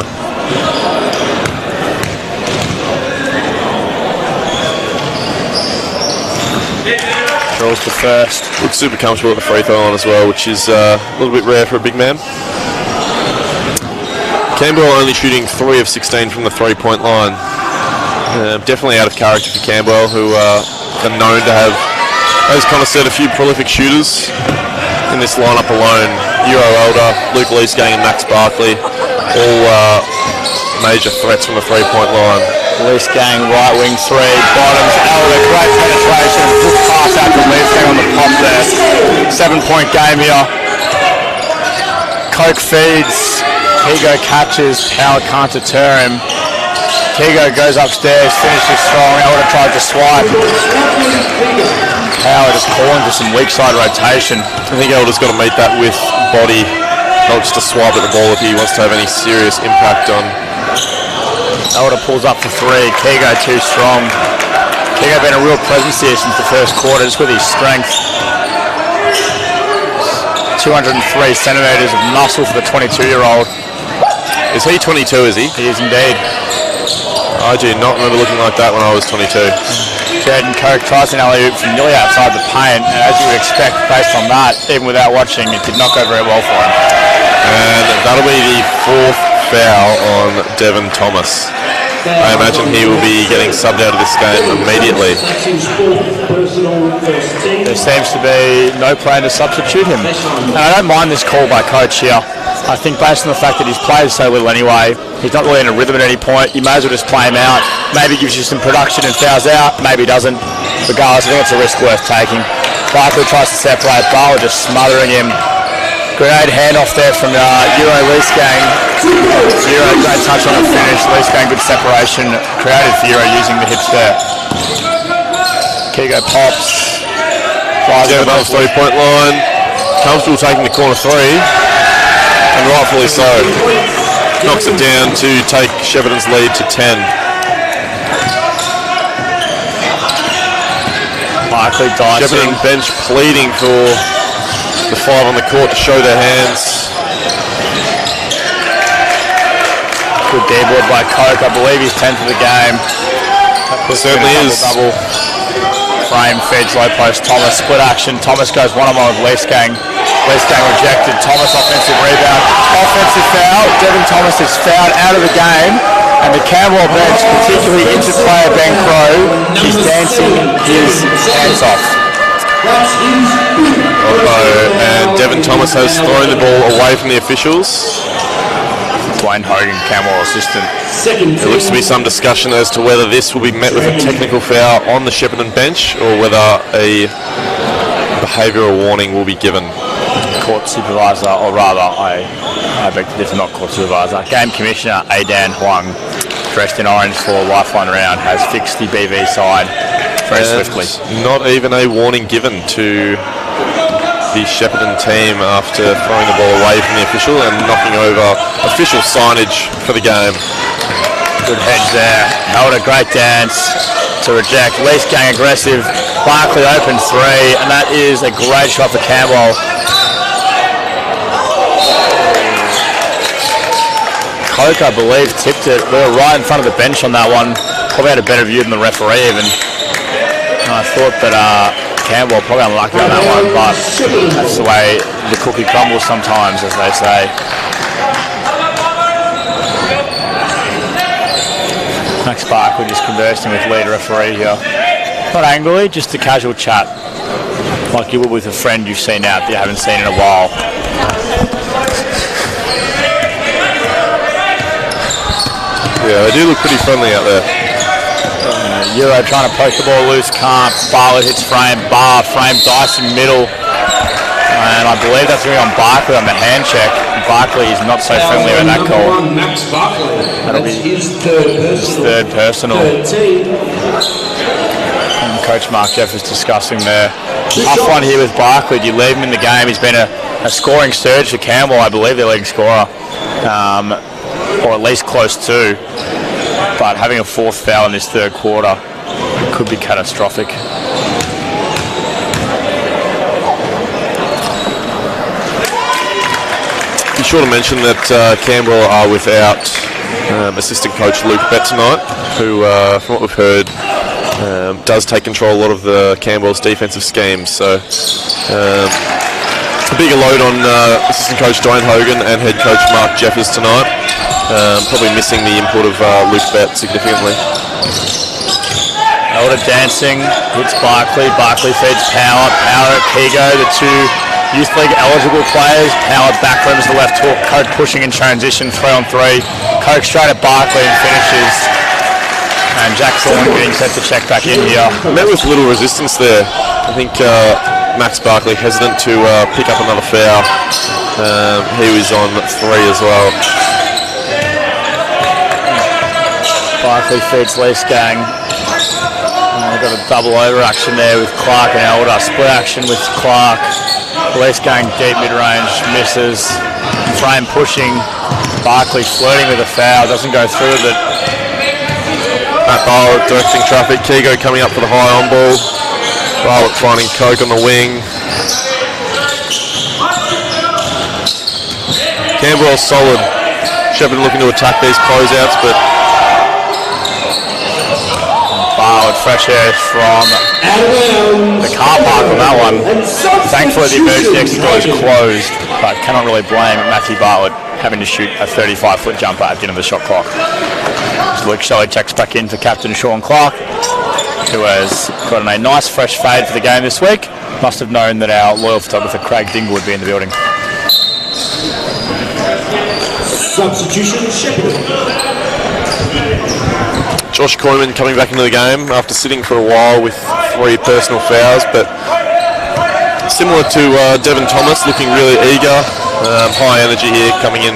Draws the first. Looks super comfortable at the free throw line as well, which is a little bit rare for a big man. Camberwell only shooting 3 of 16 from the 3-point line. Definitely out of character for Camberwell, who are known to have, as Connor said, a few prolific shooters in this lineup alone. Euro Elder, Luke Leesgang and Max Barkley, all major threats from the 3-point line. Leesgang, right wing 3, bottoms, Elder, great penetration, good pass out to Leesgang on the pop there. 7-point game here. Koch feeds, Kigo catches, Power can't deter him. Kigo goes upstairs, finishes strong, Elder tried to swipe. Power just calling for some weak side rotation. I think Elder's got to meet that with body, not just a swipe at the ball if he wants to have any serious impact on. Elder pulls up for 3, Kigo too strong. Kigo been a real presence here since the first quarter, just with his strength. 203 centimetres of muscle for the 22-year-old. Is he 22, is he? He is indeed. I do not remember looking like that when I was 22. Jaden Koch tries an alley-oop from nearly outside the paint, and as you would expect based on that, even without watching, it did not go very well for him. And that'll be the 4th foul on Devon Thomas. I imagine he will be getting subbed out of this game immediately. There seems to be no plan to substitute him. And I don't mind this call by Coach here. I think based on the fact that he's played so little anyway, he's not really in a rhythm at any point, you may as well just play him out. Maybe gives you some production and fouls out, maybe doesn't. Regardless, I think it's a risk worth taking. Barkley tries to separate, Barlow just smothering him. Grenade handoff there from Euro Leesgang. Euro, great touch on the finish. Leesgang, good separation created for Euro using the hips there. Kigo pops. Devon off 3-point line. Comfortable taking the corner 3. And rightfully so. Knocks it down to take Shepparton's lead to 10. Barkley dicing. Shepparton bench pleading for the 5 on the court to show their hands. Good D-board by Koch. I believe he's 10th of the game. Certainly is. Double. Frame feeds low post. Thomas split action. Thomas goes one-on-one with Leesgang. Leesgang rejected. Thomas offensive rebound. Offensive foul. Devin Thomas is fouled out of the game. And the Camberwell bench, particularly injured player Ben Crow, is dancing his hands off. And Devin Thomas has thrown the ball away from the officials. Dwayne Hogan, Camberwell assistant. There looks to be some discussion as to whether this will be met with a technical foul on the Shepparton bench or whether a behavioural warning will be given. Court supervisor, or rather, I beg to differ, not court supervisor. Game Commissioner Aidan Huang, dressed in orange for Lifeline round, has fixed the BV side very swiftly. Not even a warning given to the Shepparton team after throwing the ball away from the official and knocking over official signage for the game. Good hedge there. Held a great dance to reject. Leesgang aggressive. Barkley open three, and that is a great shot for Camberwell. Coke, I believe, tipped it. We were right in front of the bench on that one. Probably had a better view than the referee even. And I thought that Camberwell probably unlucky on that one, but that's the way the cookie crumbles sometimes, as they say. Max Barkley just conversing with lead referee here. Not angrily, just a casual chat, like you would with a friend you've seen out that you haven't seen in a while. Yeah, they do look pretty friendly out there. Euro trying to poke the ball loose, can't. Barlett hits Frame, Frame dicing middle. And I believe that's going to be on Barkley on the hand check. Barkley is not so friendly with that call. That'll be his third personal. And Coach Mark Jeff is discussing there. Tough one here with Barkley. Do you leave him in the game? He's been a scoring surge for Camberwell. I believe their leading scorer. Or at least close to. But having a fourth foul in this third quarter could be catastrophic. Be sure to mention that Camberwell are without assistant coach Luke Bett tonight, who, from what we've heard, does take control a lot of the Camberwell's defensive schemes. So a bigger load on assistant coach Dwayne Hogan and head coach Mark Jeffers tonight. Probably missing the input of Luke Bett significantly. Elder dancing, hits Barkley. Barkley feeds Power. Power at Kigo, the two Youth League eligible players. Power back rooms the left hook. Coke pushing in transition, 3-on-3. Coke straight at Barkley and finishes. And Jack Thorne getting set to check back in here. Met with little resistance there. I think Max Barkley hesitant to pick up another foul. He was on 3 as well. Barkley feeds Leesgang. We've got a double over action there with Clark and Elder. Split action with Clark. Leesgang deep mid-range, misses. Frame pushing. Barkley flirting with a foul, doesn't go through with it. Matt Barlett directing traffic. Kigo coming up for the high on ball. Barlett finding Coke on the wing. Camberwell solid. Shepparton looking to attack these closeouts, but Barlett fresh air from the car park on that one. Thankfully the emergency exit door is closed, but cannot really blame Matthew Bartlett having to shoot a 35-foot jumper at the end of the shot clock. As Luke Shelley checks back in for captain Sean Clark, who has gotten a nice fresh fade for the game this week. Must have known that our loyal photographer Craig Dingle would be in the building. Substitution, Shepparton. Josh Koyman coming back into the game after sitting for a while with 3 personal fouls, but similar to Devin Thomas, looking really eager, high energy here coming in.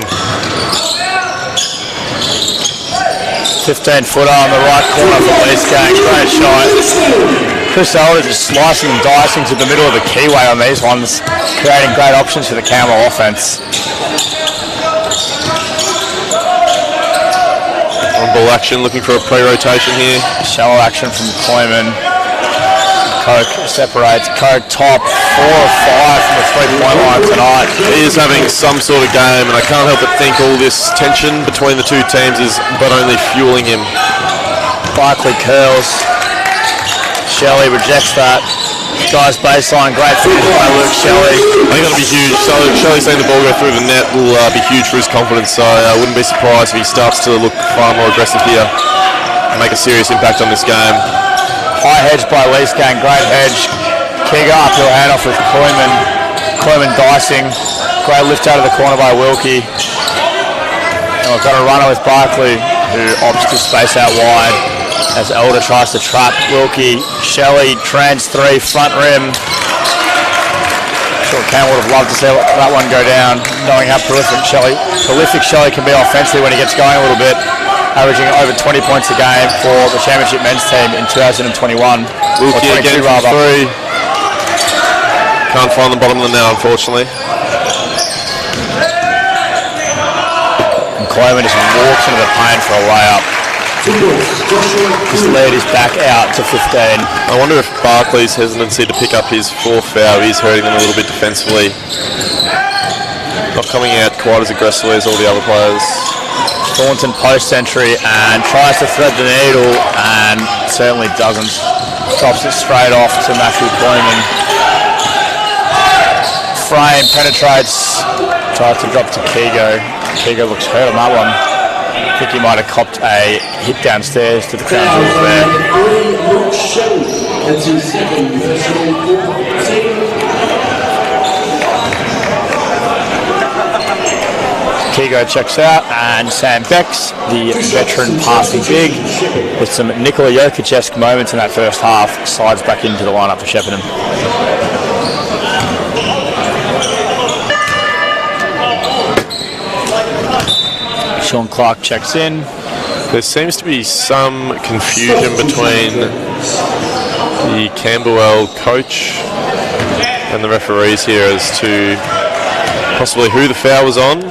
15-footer on the right corner for Leesgang, great shot. Chris Elder just slicing and dicing to the middle of the keyway on these ones, creating great options for the Camberwell offense. On ball action, looking for a pre-rotation here. Shallow action from Koyman. Coke separates. Coke top 4 or 5 from the 3-point line tonight. He is having some sort of game, and I can't help but think all this tension between the two teams is but only fueling him. Barkley curls. Shelley rejects that. Guy's baseline, great finish by Luke Shelley. I think that'll be huge. So Shelley seeing the ball go through the net will be huge for his confidence. So I wouldn't be surprised if he starts to look far more aggressive here and make a serious impact on this game. High hedge by Leesgang, great hedge. Kiga uphill handoff with Koyman. Koyman dicing. Great lift out of the corner by Wilkie. And we've got a runner with Barkley who opts to space out wide as Elder tries to trap Wilkie. Shelley, trans 3, front rim. Sure, Cam would have loved to see that one go down, knowing how prolific Shelley can be offensively when he gets going a little bit, averaging over 20 points a game for the championship men's team in 2021. Wilkie again from 3. Can't find the bottom of the net, unfortunately. And Coleman just walks into the paint for a layup. His lead is back out to 15. I wonder if Barkley's hesitancy to pick up his 4th foul is hurting them a little bit defensively. Not coming out quite as aggressively as all the other players. Thornton post entry and tries to thread the needle and certainly doesn't. Drops it straight off to Matthew Coleman. Frame penetrates, tries to drop to Kigo. Kigo looks hurt on that one. I think he might have copped a hit downstairs to the crown jewels there. Kigo checks out, and Sam Becks, the veteran passing big, with some Nikola Jokic-esque moments in that first half, slides back into the lineup for Shepparton. Sean Clark checks in. There seems to be some confusion between the Camberwell coach and the referees here as to possibly who the foul was on.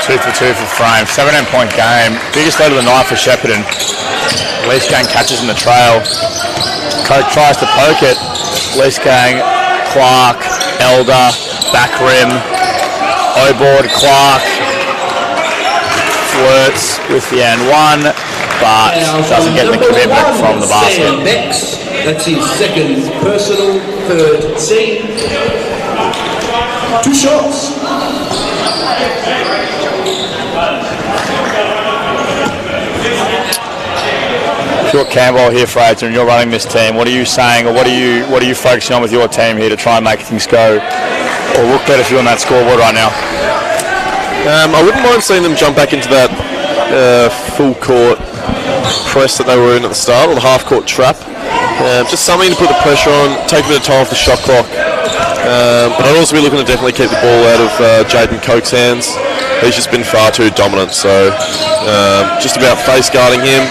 2 for 2 for Frame. 17-point game. Biggest lead of the night for Shepparton. Leesgang catches in the trail. Coke tries to poke it. Leesgang, Clark, Elder, back rim. O-board, Clark. Flirts with the and one, but doesn't get the commitment from the basket. That's his 2nd personal, 3rd team. 2 shots. If you're Camberwell here, Fraser, and you're running this team, what are you saying, or what are you focusing on with your team here to try and make things go or look better for you on that scoreboard right now? I wouldn't mind seeing them jump back into that full court press that they were in at the start, or the half court trap. Just something to put the pressure on, take a bit of time off the shot clock. But I'd also be looking to definitely keep the ball out of Jaden Coke's hands. He's just been far too dominant, so just about face guarding him.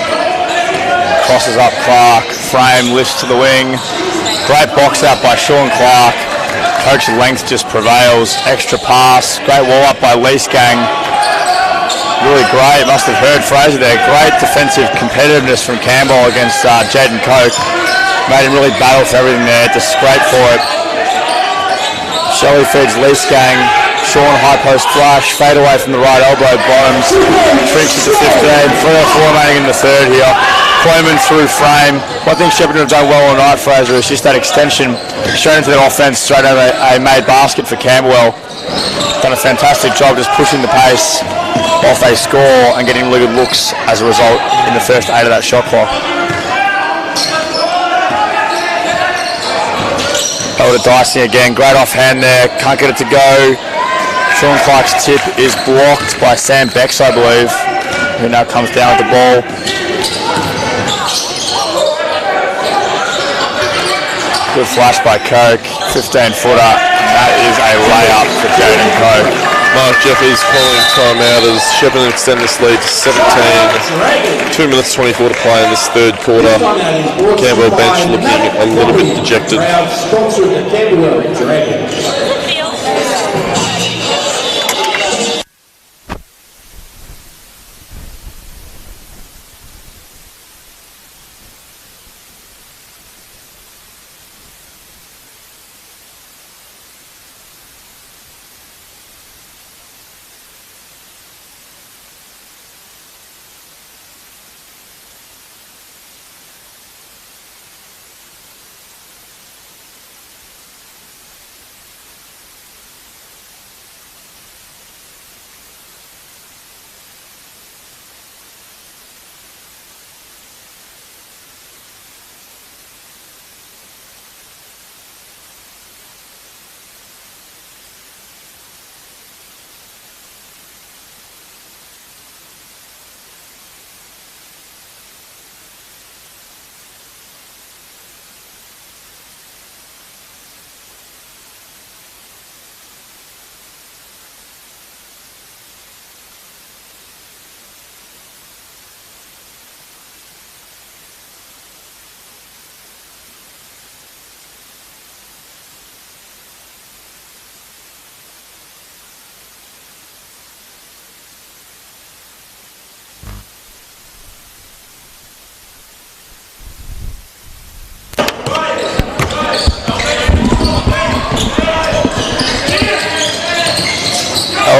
Crosses up Clark, Frame lifts to the wing. Great box out by Sean Clark. Coach's length just prevails. Extra pass, great wall up by Leesgang. Really great, must have heard Fraser there. Great defensive competitiveness from Campbell against Jaden Coke. Made him really battle for everything there, to scrape for it. Shelley feeds Leesgang. Sean high post flash, fade away from the right elbow, bottoms. Tricks at the 15, 3 or 4 remaining in the third here. Coleman through Frame. One thing Shepparton have done well all night, Fraser, is just that extension straight into their offense, straight over a made basket for Camberwell. Done a fantastic job just pushing the pace off a score and getting really good looks as a result in the first 8 of that shot clock. Elder dicing again, great offhand there, can't get it to go. Sean Clark's tip is blocked by Sam Becks, I believe, who now comes down with the ball. Good flash by Coke, 15-footer. That is a layup for Jaden Coke. Mark Jeffries calling timeout as Shepparton extend this lead to 17. 2 minutes 24 to play in this third quarter. Camberwell bench looking a little bit dejected.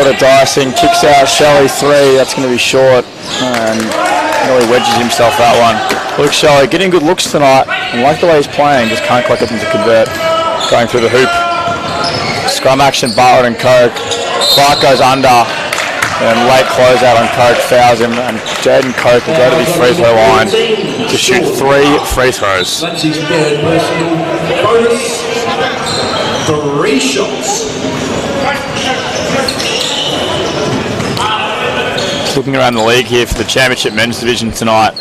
bit of dicing, kicks out Shelley 3, that's going to be short, and really wedges himself that one. Luke Shelley getting good looks tonight, and like the way he's playing, just can't quite get them to convert. Going through the hoop. Scrum action, Bartlett and Coke. Clark goes under, and late closeout on Coke fouls him, and Jaden Coke will go to the free throw line to shoot 3 free throws. That's his third personal bonus. 3 shots. Looking around the league here for the Championship Men's Division tonight,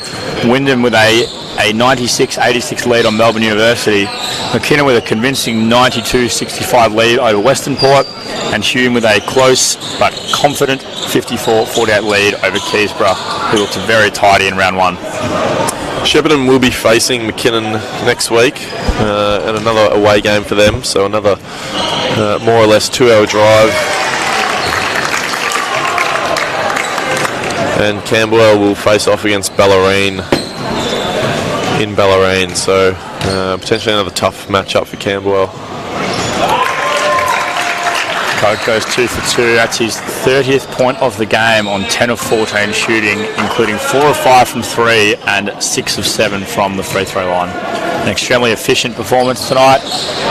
Wyndham with a 96-86 lead on Melbourne University, McKinnon with a convincing 92-65 lead over Western Port, and Hume with a close but confident 54-48 lead over Keysborough, who looked very tidy in round 1. Shepparton will be facing McKinnon next week, and another away game for them, so another more or less 2-hour drive. And Camberwell will face off against Bellarine in Bellarine, so potentially another tough matchup for Camberwell. Coke goes 2 for 2. That's his 30th point of the game on 10 of 14 shooting, including 4 of 5 from 3 and 6 of 7 from the free throw line. An extremely efficient performance tonight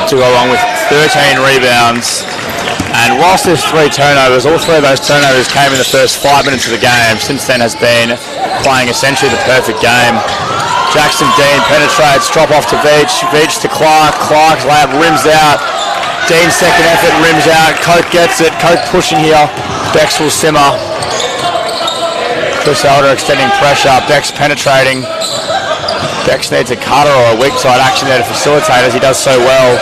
to go along with 13 rebounds. And whilst there's 3 turnovers, all 3 of those turnovers came in the first 5 minutes of the game. Since then has been playing essentially the perfect game. Jackson Dean penetrates, drop off to Veach, Veach to Clark, Clark's layup rims out. Dean's second effort rims out, Coke gets it, Coke pushing here, Bex will simmer. Chris Elder extending pressure, Bex penetrating. Bex needs a cutter or a weak side action there to facilitate, as he does so well.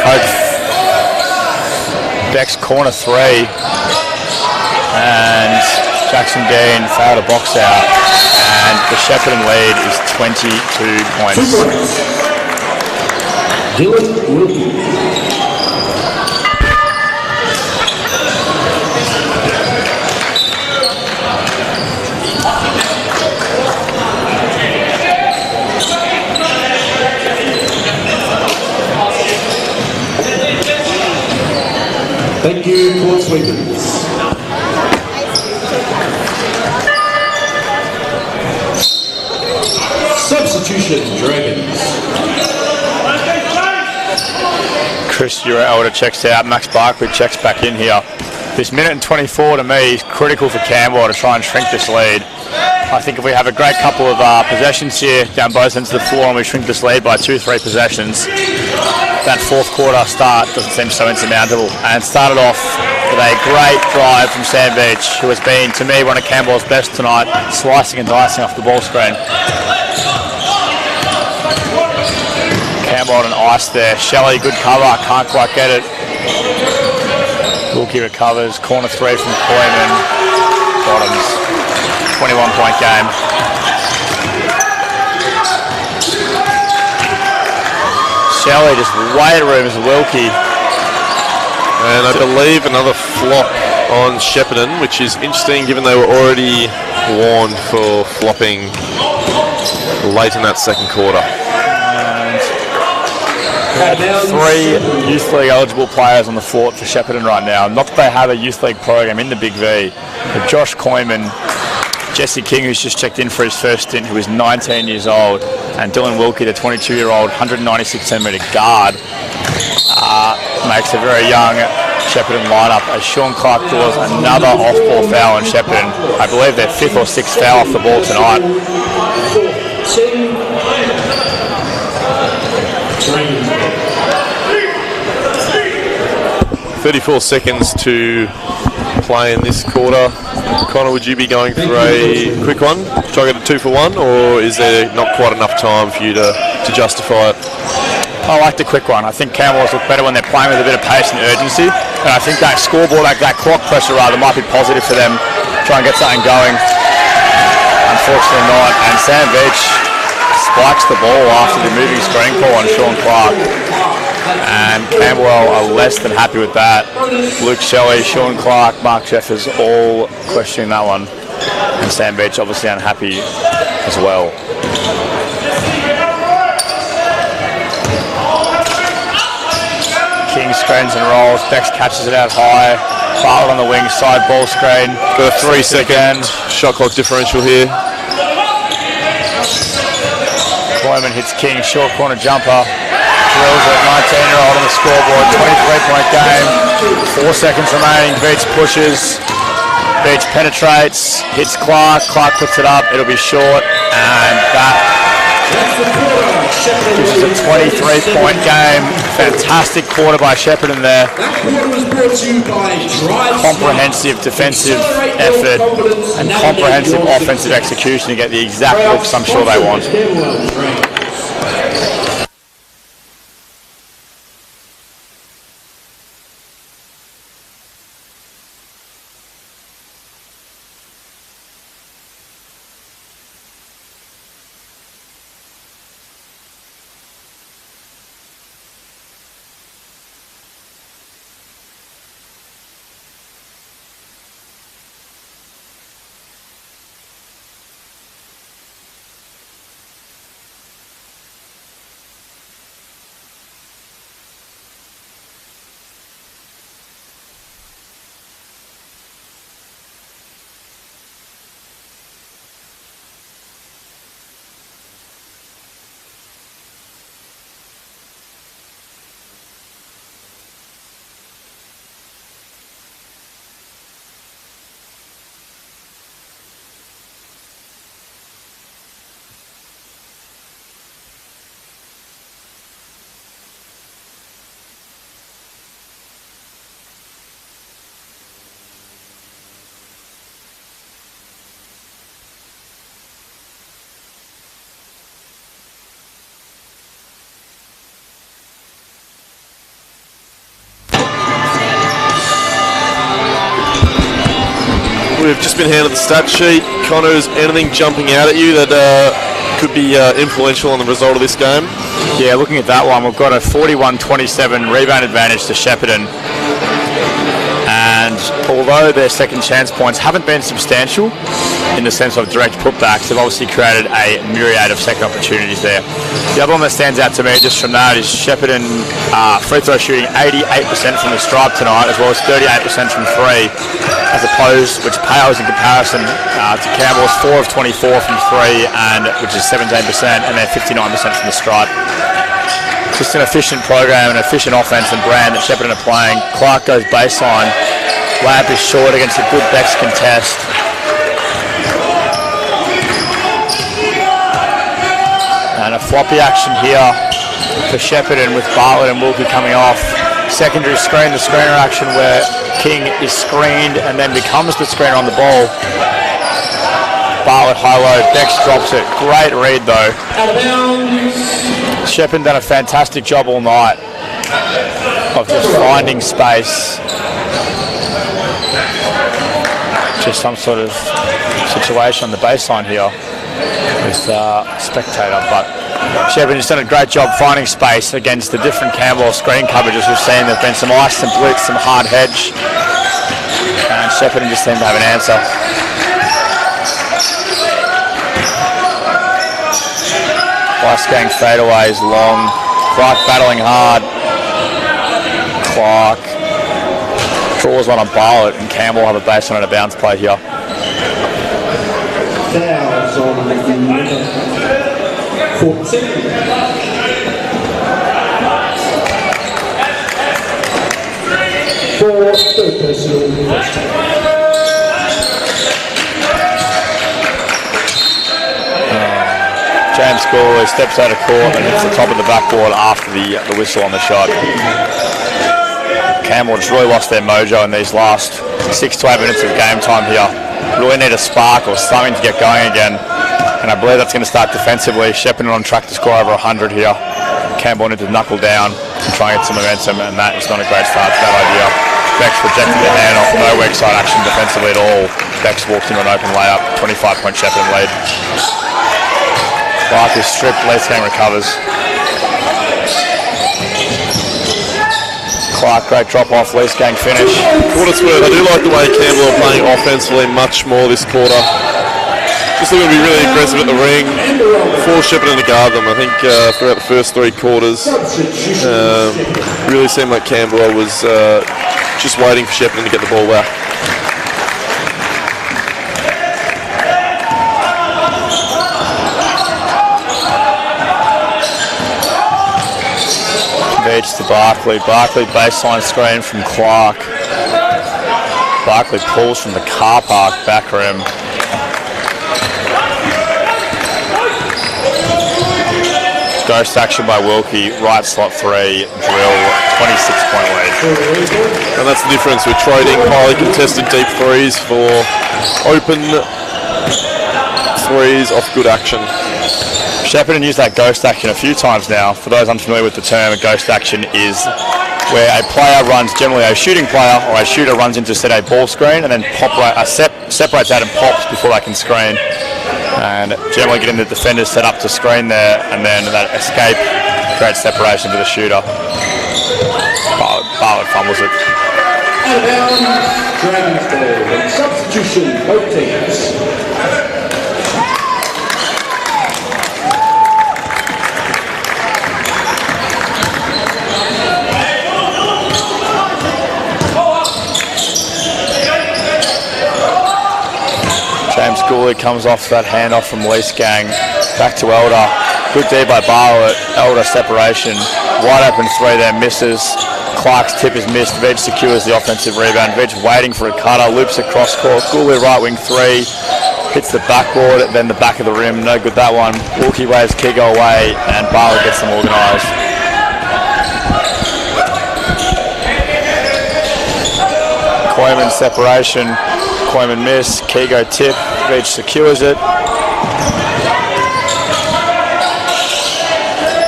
Coke, Bex corner 3, and Jackson Dean failed a box out, and the Shepparton lead is 22 points. Dylan Wilkie. Thank you, court sweepers. Substitution, Dragons. Chris Elder checks out, Max Barkley checks back in here. This minute and 24 to me is critical for Camberwell to try and shrink this lead. I think if we have a great couple of possessions here down both ends of the floor and we shrink this lead by 2-3 possessions, that fourth quarter start doesn't seem so insurmountable. And started off with a great drive from Sam Beach, who has been, to me, one of Camberwell's best tonight, slicing and dicing off the ball screen. Camberwell on ice there. Shelley, good cover, can't quite get it. Wilkie recovers, corner 3 from Koyman. Bottoms, 21-point game. Shelley just weight rooms Wilkie. And I believe another flop on Shepparton, which is interesting given they were already warned for flopping late in that second quarter. And 3 Youth League eligible players on the fort for Shepparton right now. Not that they have a Youth League program in the Big V, but Josh Koyman, Jesse King, who's just checked in for his first stint, who is 19 years old, and Dylan Wilkie, the 22-year-old, 196cm guard, makes a very young Shepparton lineup as Sean Clark draws another off-ball foul on Shepparton. I believe their 5th or 6th foul off the ball tonight. 34 seconds to play in this quarter. Connor, would you be going for a quick one? Try to get a 2 for 1, or is there not quite enough time for you to justify it? I like the quick one. I think Camberwell's look better when they're playing with a bit of pace and urgency, and I think that scoreboard, that clock pressure rather, might be positive for them. Try and get something going. Unfortunately not, and Sam Beach spikes the ball after the moving screen call on Sean Clark. And Camberwell are less than happy with that. Luke Shelley, Sean Clark, Mark Jeffers all questioning that one. And Sam Beach obviously unhappy as well. King screens and rolls. Bex catches it out high. Bartlett on the wing, side ball screen. Got a 3-second shot clock differential here. Boyman hits King, short corner jumper. Drills it, 19-year-old on the scoreboard. 23-point game. 4 seconds remaining. Beach pushes. Beach penetrates. Hits Clark. Clark puts it up. It'll be short. And that gives us a 23-point game. Fantastic quarter by Shepparton there. Comprehensive defensive effort and comprehensive offensive execution to get the exact looks I'm sure they want. We've just been handed the stat sheet. Connor, is anything jumping out at you that could be influential on the result of this game? Yeah, looking at that one, we've got a 41-27 rebound advantage to Shepparton. And although their second chance points haven't been substantial in the sense of direct putbacks, they've obviously created a myriad of second opportunities there. The other one that stands out to me just from that is Shepparton free throw shooting 88% from the stripe tonight, as well as 38% from three, as opposed, which pales in comparison to Camberwell's 4 of 24 from three, and which is 17%, and then 59% from the stripe. Just an efficient program, an efficient offense and brand that Shepparton are playing. Clark goes baseline. Layup is short against a good Bex contest. And a floppy action here for Shepparton with Bartlett and Wilkie coming off. Secondary screen, the screener action where King is screened and then becomes the screener on the ball. Bartlett high-low, Bex drops it. Great read though. Shepparton done a fantastic job all night of just finding space. Just some sort of situation on the baseline here with spectator, but Shepparton has done a great job finding space against the different Camberwell screen coverages we've seen. There've been some ice, some blitz, some hard hedge, and Shepparton just seemed to have an answer. Ice gang fadeaways long. Clark battling hard. Clark draws one on Bartlett, and Campbell have a baseline and a bounce play here. Fouls on number 14. For third personal first. James Gooley steps out of court and hits the top of the backboard after the whistle on the shot. Camberwell just really lost their mojo in these last 6 to 8 minutes of game time here. Really need a spark or something to get going again. And I believe that's going to start defensively. Shepparton on track to score over 100 here. Camberwell need to knuckle down and try and get some momentum, and that is not a great start to that idea. Bex rejected the handoff, no weak side action defensively at all. Bex walks into an open layup, 25-point Shepparton lead. Clark is stripped, Leith Gang recovers. Clark, great drop off, Leith Gang finish. For what it's worth, I do like the way Camberwell are playing offensively much more this quarter. just looking to be really aggressive at the ring, force Shepparton to guard them. I think throughout the first 3 quarters, really seemed like Camberwell was just waiting for Shepparton to get the ball back. Beach to Barkley. Barkley baseline screen from Clark. Barkley pulls from the car park back rim. Ghost action by Wilkie, right slot 3, drill, 26-point lead. And that's the difference. We're trading highly contested deep threes for open threes off good action. Shepparton used that ghost action a few times now. For those unfamiliar with the term, a ghost action is where a player runs, generally a shooting player or a shooter runs into set a ball screen and then separates out and pops before they can screen. And generally getting the defenders set up to screen there, and then that escape creates separation for the shooter. Bartlett fumbles it. Out of bounds, Dragons ball. Substitution, both teams. James Gooley comes off that handoff from Leesgang. Back to Elder. Good D by Bartlett. Elder separation. Wide open 3 there, misses. Clark's tip is missed. Veg secures the offensive rebound. Veg waiting for a cutter. Loops across court. Gooley right wing 3. Hits the backboard, then the back of the rim. No good that one. Wilkie waves Kigo away, and Bartlett gets them organised. Koyman separation. Koyman miss, Kigo tip, Veg secures it.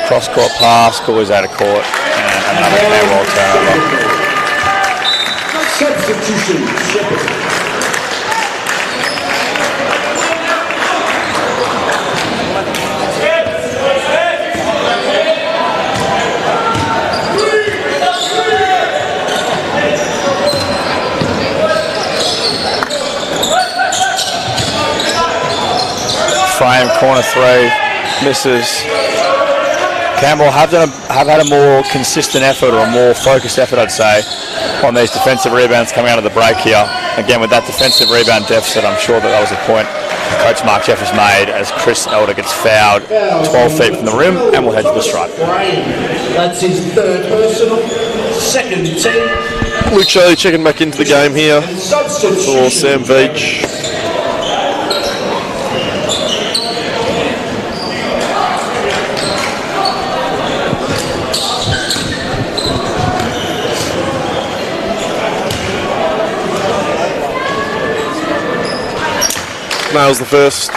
Cross court pass, Gooley's out of court, and another Camberwell turnover. Substitution, Shepparton. Frame, corner 3, misses. Camberwell have had a more consistent effort, or a more focused effort, I'd say, on these defensive rebounds coming out of the break here. Again, with that defensive rebound deficit, I'm sure that was a point Coach Mark Jeffers made as Chris Elder gets fouled 12 feet from the rim, and we'll head to the stripe. That's his 3rd personal, 2nd team. Luke Shelley checking back into the game here for Sam Veach. Nails the first.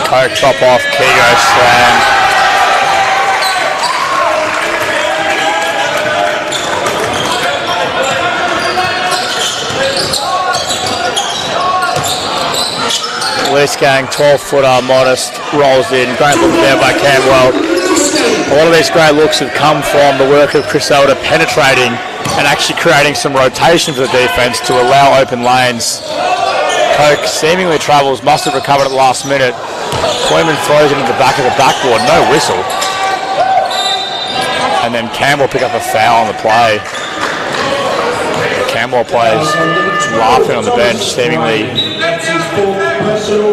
Coke top off, Kigo slam. Leesgang, 12-footer, modest, rolls in. Great look there by Camberwell. A lot of these great looks have come from the work of Chris Elder penetrating and actually creating some rotation for the defence to allow open lanes. Coke seemingly travels, must have recovered at the last minute. Koyman throws it into the back of the backboard, no whistle. And then Campbell pick up a foul on the play. Camberwell players laughing on the bench, seemingly.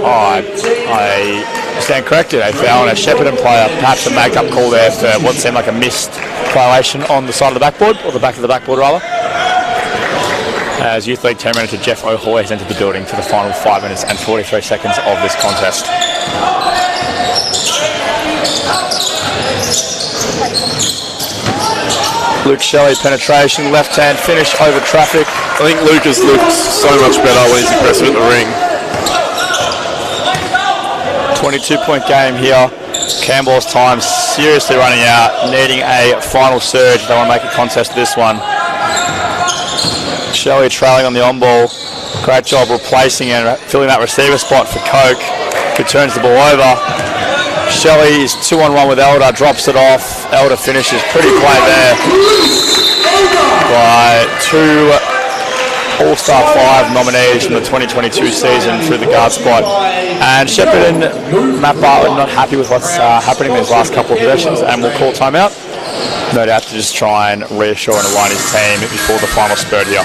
I stand corrected. A foul on a Shepparton player, perhaps a make-up call there for what seemed like a missed violation on the side of the backboard, or the back of the backboard rather. As Youth League team manager Jeff O'Hoy has entered the building for the final 5 minutes and 43 seconds of this contest. Luke Shelley penetration, left hand finish over traffic. I think Lucas looks so much better when he's aggressive at the ring. 22-point game here. Campbell's time seriously running out, needing a final surge. They want to make a contest this one. Shelley trailing on the on ball. Great job replacing and filling that receiver spot for Coke, who turns the ball over. Shelley is 2-on-1 with Elder, drops it off. Elder finishes. Pretty play there by two All-Star 5 nominees from the 2022 season through the guard spot. And Shepparton, Matt Bartlett, not happy with what's happening in his last couple of possessions and will call timeout. No doubt to just try and reassure and align his team before the final spurt here.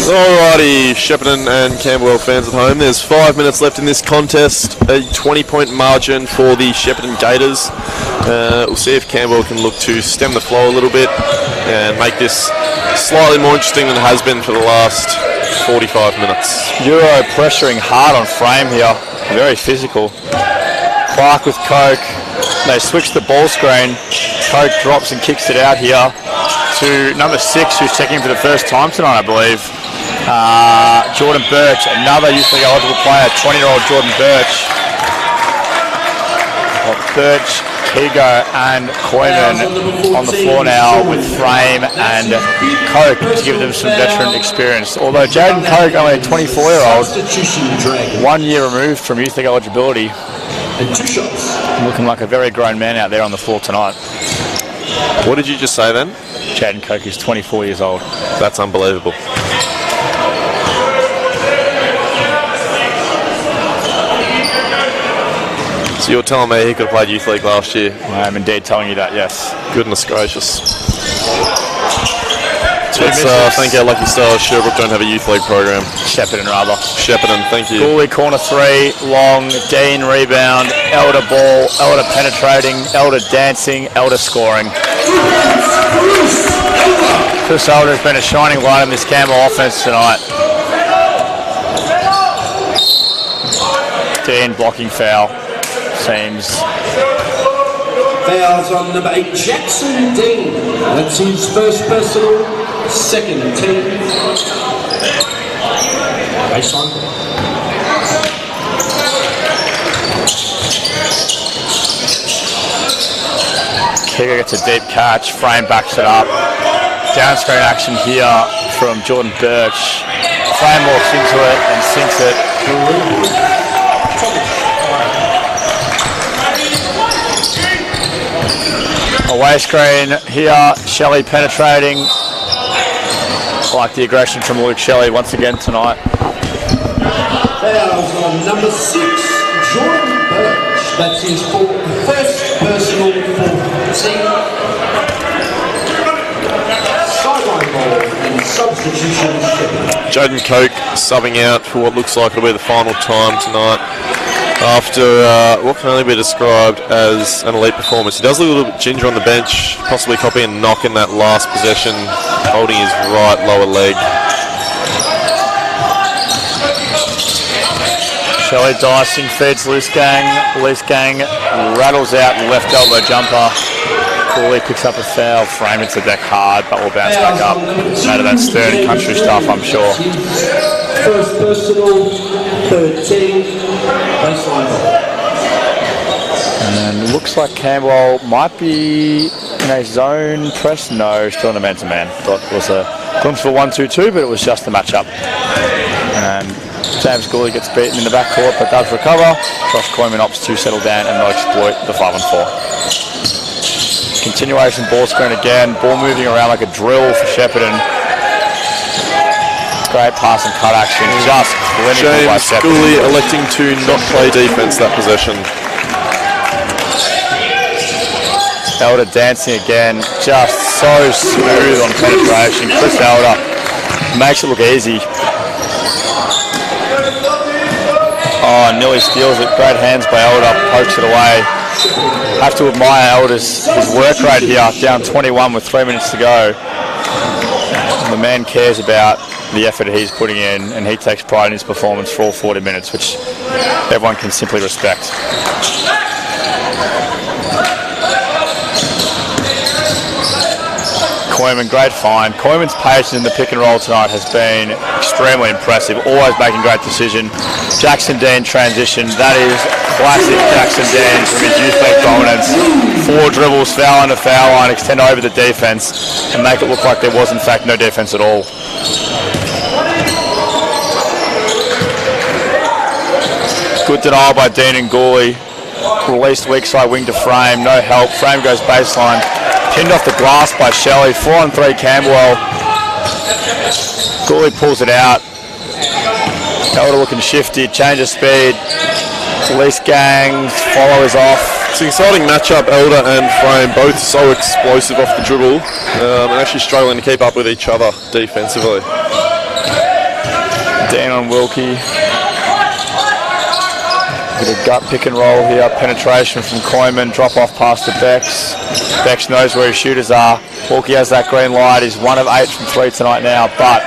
Alrighty, Shepparton and Camberwell fans at home. There's 5 minutes left in this contest. A 20-point margin for the Shepparton Gators. We'll see if Camberwell can look to stem the flow a little bit and make this slightly more interesting than it has been for the last 45 minutes. Euro pressuring hard on frame here. Very physical. Clark with Coke. They switch the ball screen. Coke drops and kicks it out here to number 6, who's checking for the first time tonight, I believe. Jordan Birch, another youth league eligible player, 20-year-old Jordan Birch. Birch, Kigo and Koyman on the floor now with Frame and Coke to give them some veteran experience. Although Jaden Coke, only a 24-year-old, 1 year removed from youth league eligibility, looking like a very grown man out there on the floor tonight. What did you just say then? Jaden Coke is 24 years old. That's unbelievable. So you're telling me he could have played youth league last year? I am indeed telling you that, yes. Goodness gracious. Let's thank our lucky stars. Sherbrooke don't have a youth league program. Shepparton rather. Shepparton, thank you. Gooley corner 3, long, Dean rebound, Elder ball, Elder penetrating, Elder dancing, Elder scoring. Chris Elder has been a shining light in this Camberwell offense tonight. Dean blocking foul. Seems. Fouls on number 8, Jackson Dean. That's his first personal, second team. Baseline. Kicker gets a deep catch, Frame backs it up. Down screen action here from Jordan Birch. Frame walks into it and sinks it. Away screen here, Shelley penetrating. Like the aggression from Luke Shelley once again tonight. Fouls on number 6, Jordan Birch. That's his first personal for team. Sideline ball and substitution. Jaden Coke subbing out for what looks like it'll be the final time tonight. After what can only be described as an elite performance. He does look a little bit ginger on the bench, possibly copying a knock in that last possession, holding his right lower leg. Shelley dicing, feeds loose gang rattles out left elbow jumper. Cooley picks up a foul, Frame into deck hard, but will bounce back up. Out of that Stern country stuff, I'm sure. First personal, 13, baseline. And then looks like Camberwell might be in a zone press. No, still in a man-to-man. Thought it was a glimpse for 1-2-2, but it was just the matchup. And James Gooley gets beaten in the backcourt, but does recover. Josh Koyman opts to settle down and not exploit the 5-on-4. Continuation ball screen again. Ball moving around like a drill for Shepparton. Great pass and cut action, just clinical by James Shepparton. Gooley electing to not play defence that possession. Elder dancing again, just so smooth on penetration. Chris Elder makes it look easy. Oh, nearly steals it. Great hands by Elder, pokes it away. Have to admire Elder's his work rate here, down 21 with 3 minutes to go. And the man cares about the effort he's putting in, and he takes pride in his performance for all 40 minutes, which everyone can simply respect. Koyman, great find. Koyman's patience in the pick and roll tonight has been extremely impressive, always making great decision. Jackson Dean transition, that is classic Jackson Dean from his youth league dominance. 4 dribbles, foul under foul line, extend over the defence and make it look like there was in fact no defence at all. Good denial by Dean and Gooley. Released weak side wing to Frame, no help. Frame goes baseline. Pinned off the glass by Shelley. 4-on-3 Camberwell. Gooley pulls it out. Elder looking shifty, change of speed. Release gangs, followers off. It's an exciting matchup, Elder and Frame, both so explosive off the dribble and actually struggling to keep up with each other defensively. Dan on Wilkie. Bit of gut pick and roll here. Penetration from Koyman. Drop off past to Bex. Bex knows where his shooters are. Wilkie has that green light. He's 1 of 8 from 3 tonight now, but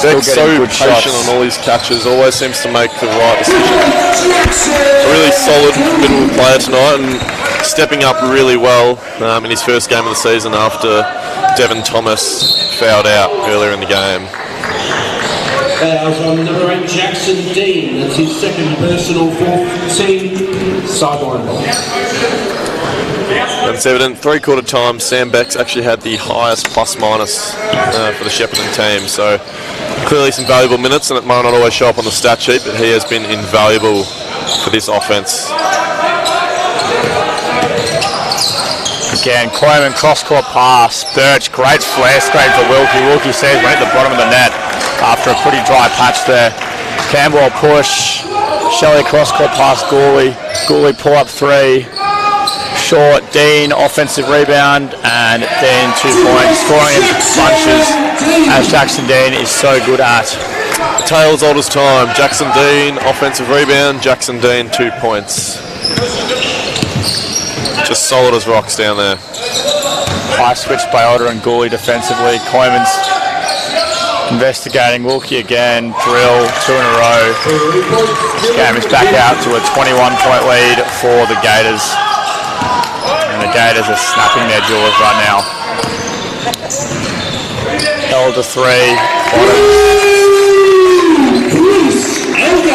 Bex so patient on all his catches. Always seems to make the right decision. A really solid middle player tonight and stepping up really well in his first game of the season after Devon Thomas fouled out earlier in the game. Fouls on number 8, Jackson Dean. That's his second personal for team. Sideline ball. And it's evident, 3/4 time, Sam Bex actually had the highest plus-minus for the Shepparton team. So clearly some valuable minutes, and it might not always show up on the stat sheet, but he has been invaluable for this offence. Again, Koyman cross-court pass. Birch, great flare screen for Wilkie. Wilkie says went at the bottom of the net after a pretty dry patch there. Campbell push. Shelley cross-court pass Gooley. Gooley pull up 3. Short, Dean offensive rebound, and Dean 2 points. Scoring in bunches, as Jackson Dean is so good at. Tails old as time. Jackson Dean, offensive rebound. Jackson Dean, 2 points. Just solid as rocks down there. High switch by Elder and Gooley defensively. Koyman's investigating. Wilkie again. Drill, 2 in a row. This game is back out to a 21-point lead for the Gators. And the Gators are snapping their jaws right now. Elder 3.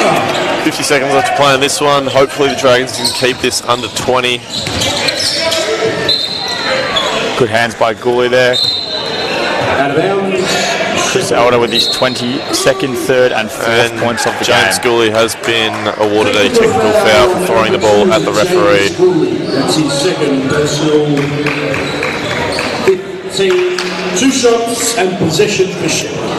Bottom. 50 seconds left to play in this one. Hopefully the Dragons can keep this under 20. Good hands by Gooley there. Out of bounds. Chris Elder with his 22nd, 3rd and 4th points of the James game. Gooley has been awarded a technical foul for throwing the ball at the referee. That's his second personal. 15, 2 shots and possession for Shepparton.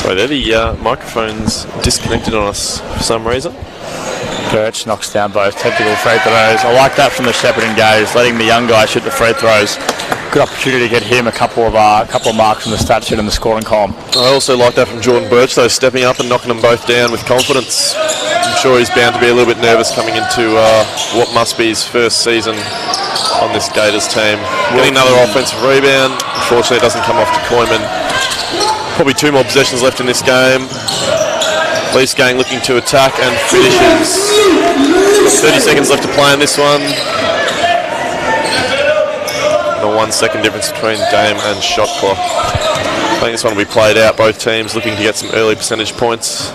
So there, the microphone's disconnected on us for some reason. Birch knocks down both technical free throws. I like that from the Shepparton guys, letting the young guy shoot the free throws. Good opportunity to get him a couple of marks from the stat sheet and the scoring column. I also like that from Jordan Birch, though, stepping up and knocking them both down with confidence. I'm sure he's bound to be a little bit nervous coming into what must be his first season on this Gators team. Getting another offensive rebound. Unfortunately, it doesn't come off to Koyman. Probably 2 more possessions left in this game. Police gang looking to attack and finishes. 30 seconds left to play in this one. and a 1 second difference between game and shot clock. I think this one will be played out. Both teams looking to get some early percentage points.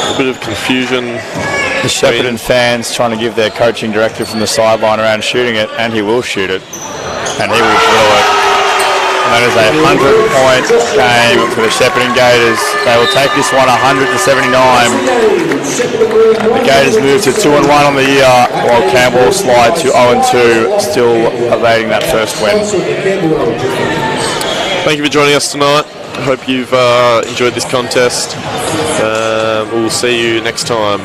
A bit of confusion. The Shepparton fans trying to give their coaching directive from the sideline around shooting it, and he will shoot it, and he will drill it. And that is a 100-point game for the Shepparton Gators. They will take this one 100-79. The Gators move to 2-1 on the year, while Camberwell slide to 0-2, still evading that first win. Thank you for joining us tonight. I hope you've enjoyed this contest. We'll see you next time.